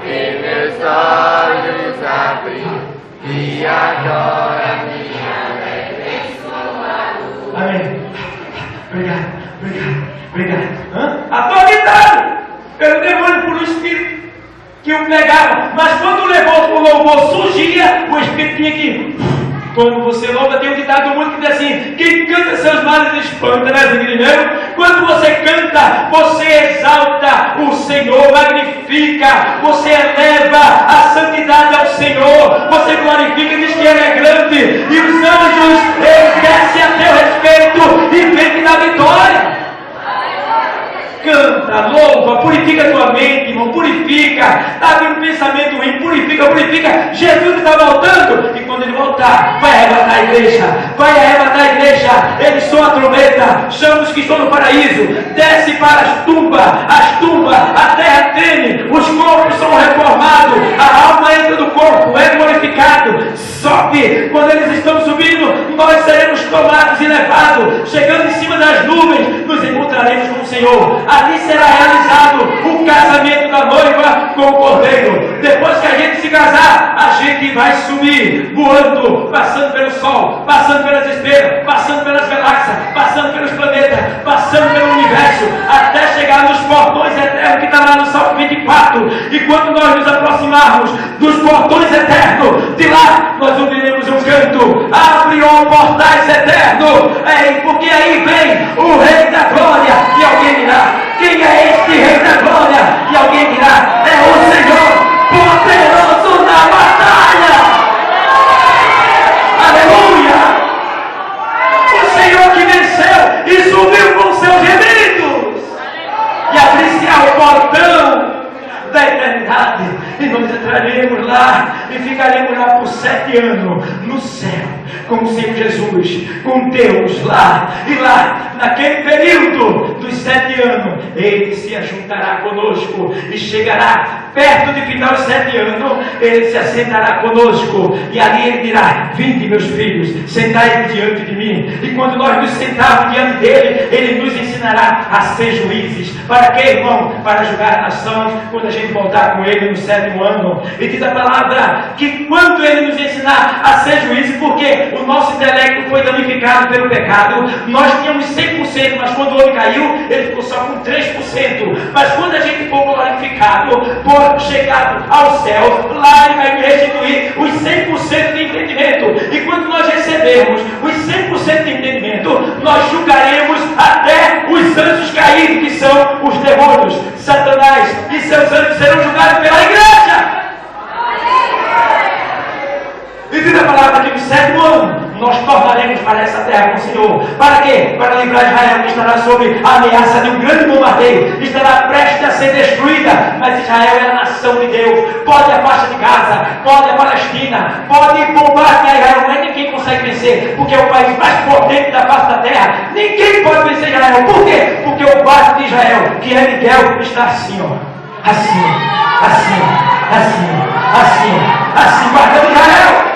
S3: que meus olhos abri e agora minha alegria em sua luz.
S1: Amém. Obrigado. Atormentado pelo demônio, por um espírito que o pegava. Mas quando levou o louvor, surgia, o espírito tinha que... Quando você louva, tem um ditado muito que diz assim: quem canta seus males espanta, né, Zigrinheiro? Quando você canta, você exalta o Senhor, magnifica, você eleva a santidade ao Senhor, você glorifica, diz que Ele é grande, e os anjos, eles descem a teu respeito e vêm te dar vitória. Canta, louva, purifica a tua mente, irmão, purifica. Está vindo um pensamento ruim, purifica. Jesus está voltando, e quando Ele voltar, vai arrebatar a igreja, Ele soa a trombeta, chama os que estão no paraíso, desce para as tumbas, a terra treme, os corpos são reformados, a alma entra do corpo, é glorificado, sobe. Quando eles estão subindo, nós seremos tomados e levados, chegando em cima das nuvens, nos encontraremos com o Senhor. Ali será realizado o casamento da noiva com o cordeiro. Depois que a gente se casar, a gente vai subir, voando, passando pelo sol, passando pelas estrelas, passando pelas galáxias, passando pelos planetas, passando pelo universo, até chegar nos portões eternos que está lá no Salmo 24. E quando nós nos aproximarmos dos portões eternos, de lá nós ouviremos um canto: abre, abrirão portais eternos, porque aí vem o Rei da Glória, e alguém dirá: quem é este Rei da Glória? E alguém dirá: é o Senhor poderoso na batalha. Aleluia! O Senhor que venceu e subiu com seus gemidos, e abrir-se-á o portão da eternidade, e nós entraremos lá e ficaremos lá por 7 anos no céu com o Senhor Jesus, com Deus lá. E lá, naquele período dos 7 anos, Ele se ajuntará conosco e chegará perto de final de 7 anos. Ele se assentará conosco e ali Ele dirá: vinde, meus filhos, sentai-vos diante de mim. E quando nós nos sentarmos diante dele, Ele nos ensinará a ser juízes. Para quê, irmão? Para julgar a nação, quando a gente voltar com Ele no 7º ano. E diz a palavra que quando Ele nos ensinar a ser juízes, porque o nosso intelecto foi danificado pelo pecado, nós tínhamos 100%, mas quando o homem caiu, ele ficou só com 3%. Mas quando a gente for glorificado, por chegado ao céu, lá Ele vai restituir os 100% de entendimento. E quando nós recebermos os 100% de entendimento, nós julgaremos até os anjos caídos, que são os demônios. Satanás e seus anjos serão julgados pela igreja. E diz a palavra que no 7º ano nós tornaremos para essa terra com o Senhor. Para quê? Para livrar Israel, que estará sob a ameaça de um grande bombardeio, estará prestes a ser destruída. Mas Israel é a nação de Deus. Pode a faixa de Gaza, pode a Palestina, pode bombardear Israel, mas ninguém consegue vencer, porque é o país mais potente da face da terra. Ninguém pode vencer Israel. Por quê? Porque o base de Israel, que é Miguel, está assim, ó. Assim, guardando Israel.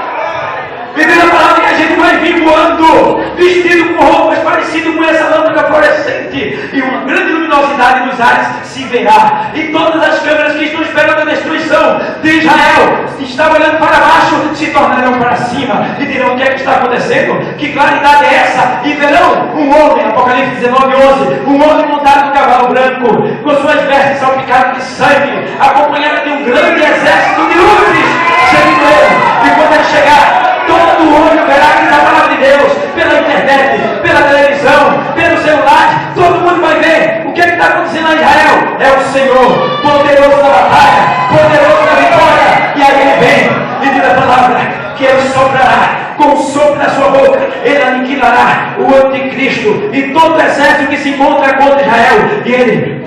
S1: E diz a palavra que a gente vai vir voando, vestido com roupas parecidas com essa lâmpada fluorescente, e uma grande luminosidade nos ares se verá. E todas as câmeras que estão esperando a destruição de Israel, estavam olhando para baixo, se tornarão para cima e dirão: o que é que está acontecendo? Que claridade é essa? E verão um homem, Apocalipse 19:11, um homem montado no cavalo branco, com suas vestes salpicadas de sangue, acompanhado de um grande exército de luzes seguindo ele. E quando ele chegar, todo olho verá que a palavra de Deus, pela internet, pela televisão, pelo celular, todo mundo vai ver o que está acontecendo lá em Israel. É o Senhor, poderoso na batalha, poderoso na vitória. E aí Ele vem e diz a palavra que Ele soprará com o sopro da sua boca, Ele aniquilará o anticristo e todo o exército que se encontra contra Israel, e Ele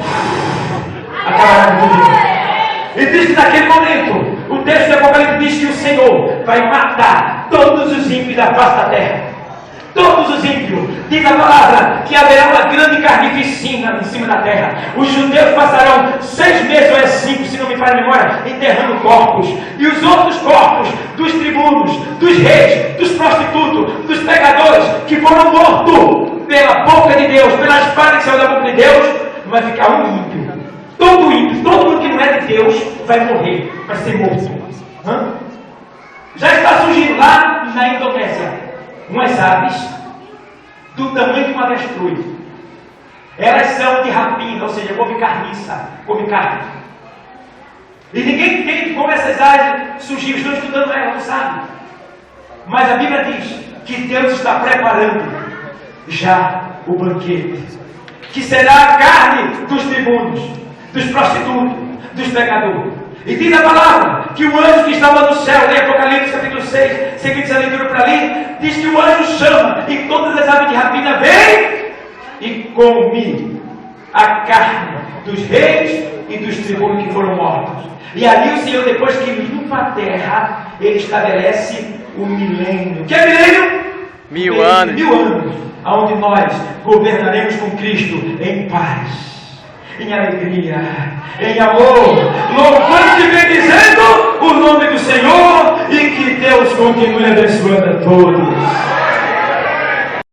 S1: acabará com tudo. E diz que naquele momento, o texto de Apocalipse diz que o Senhor vai matar todos os ímpios da face da terra. Todos os ímpios. Diz a palavra que haverá uma grande carnificina em cima da terra. Os judeus passarão 6 meses ou 5, se não me falha a memória, enterrando corpos. E os outros corpos dos tribunos, dos reis, dos prostitutos, dos pecadores, que foram mortos pela boca de Deus, pela espada que saiu da boca de Deus, vai ficar um ímpio. Todo ímpio, todo mundo que não é de Deus vai morrer, vai ser morto. Já está surgindo lá na Indonésia umas aves do tamanho de uma avestruz. Elas são de rapina, ou seja, come carniça, come carne. E ninguém entende como essas aves surgiram. Estou estudando elas, não sabe. Mas a Bíblia diz que Deus está preparando já o banquete, que será a carne dos tribunos, dos prostitutos, dos pecadores. E diz a palavra que o anjo que estava no céu, em Apocalipse capítulo 6, seguindo essa leitura para ali, diz que o anjo chama e todas as aves de rapina vêm e come a carne dos reis e dos tribunos que foram mortos. E ali o Senhor, depois que limpa a terra, Ele estabelece o milênio. Que é milênio?
S2: 1000 anos.
S1: 1000 anos, onde nós governaremos com Cristo em paz, em alegria, em amor, louvando e bendizendo o nome do Senhor, e que Deus continue abençoando a todos.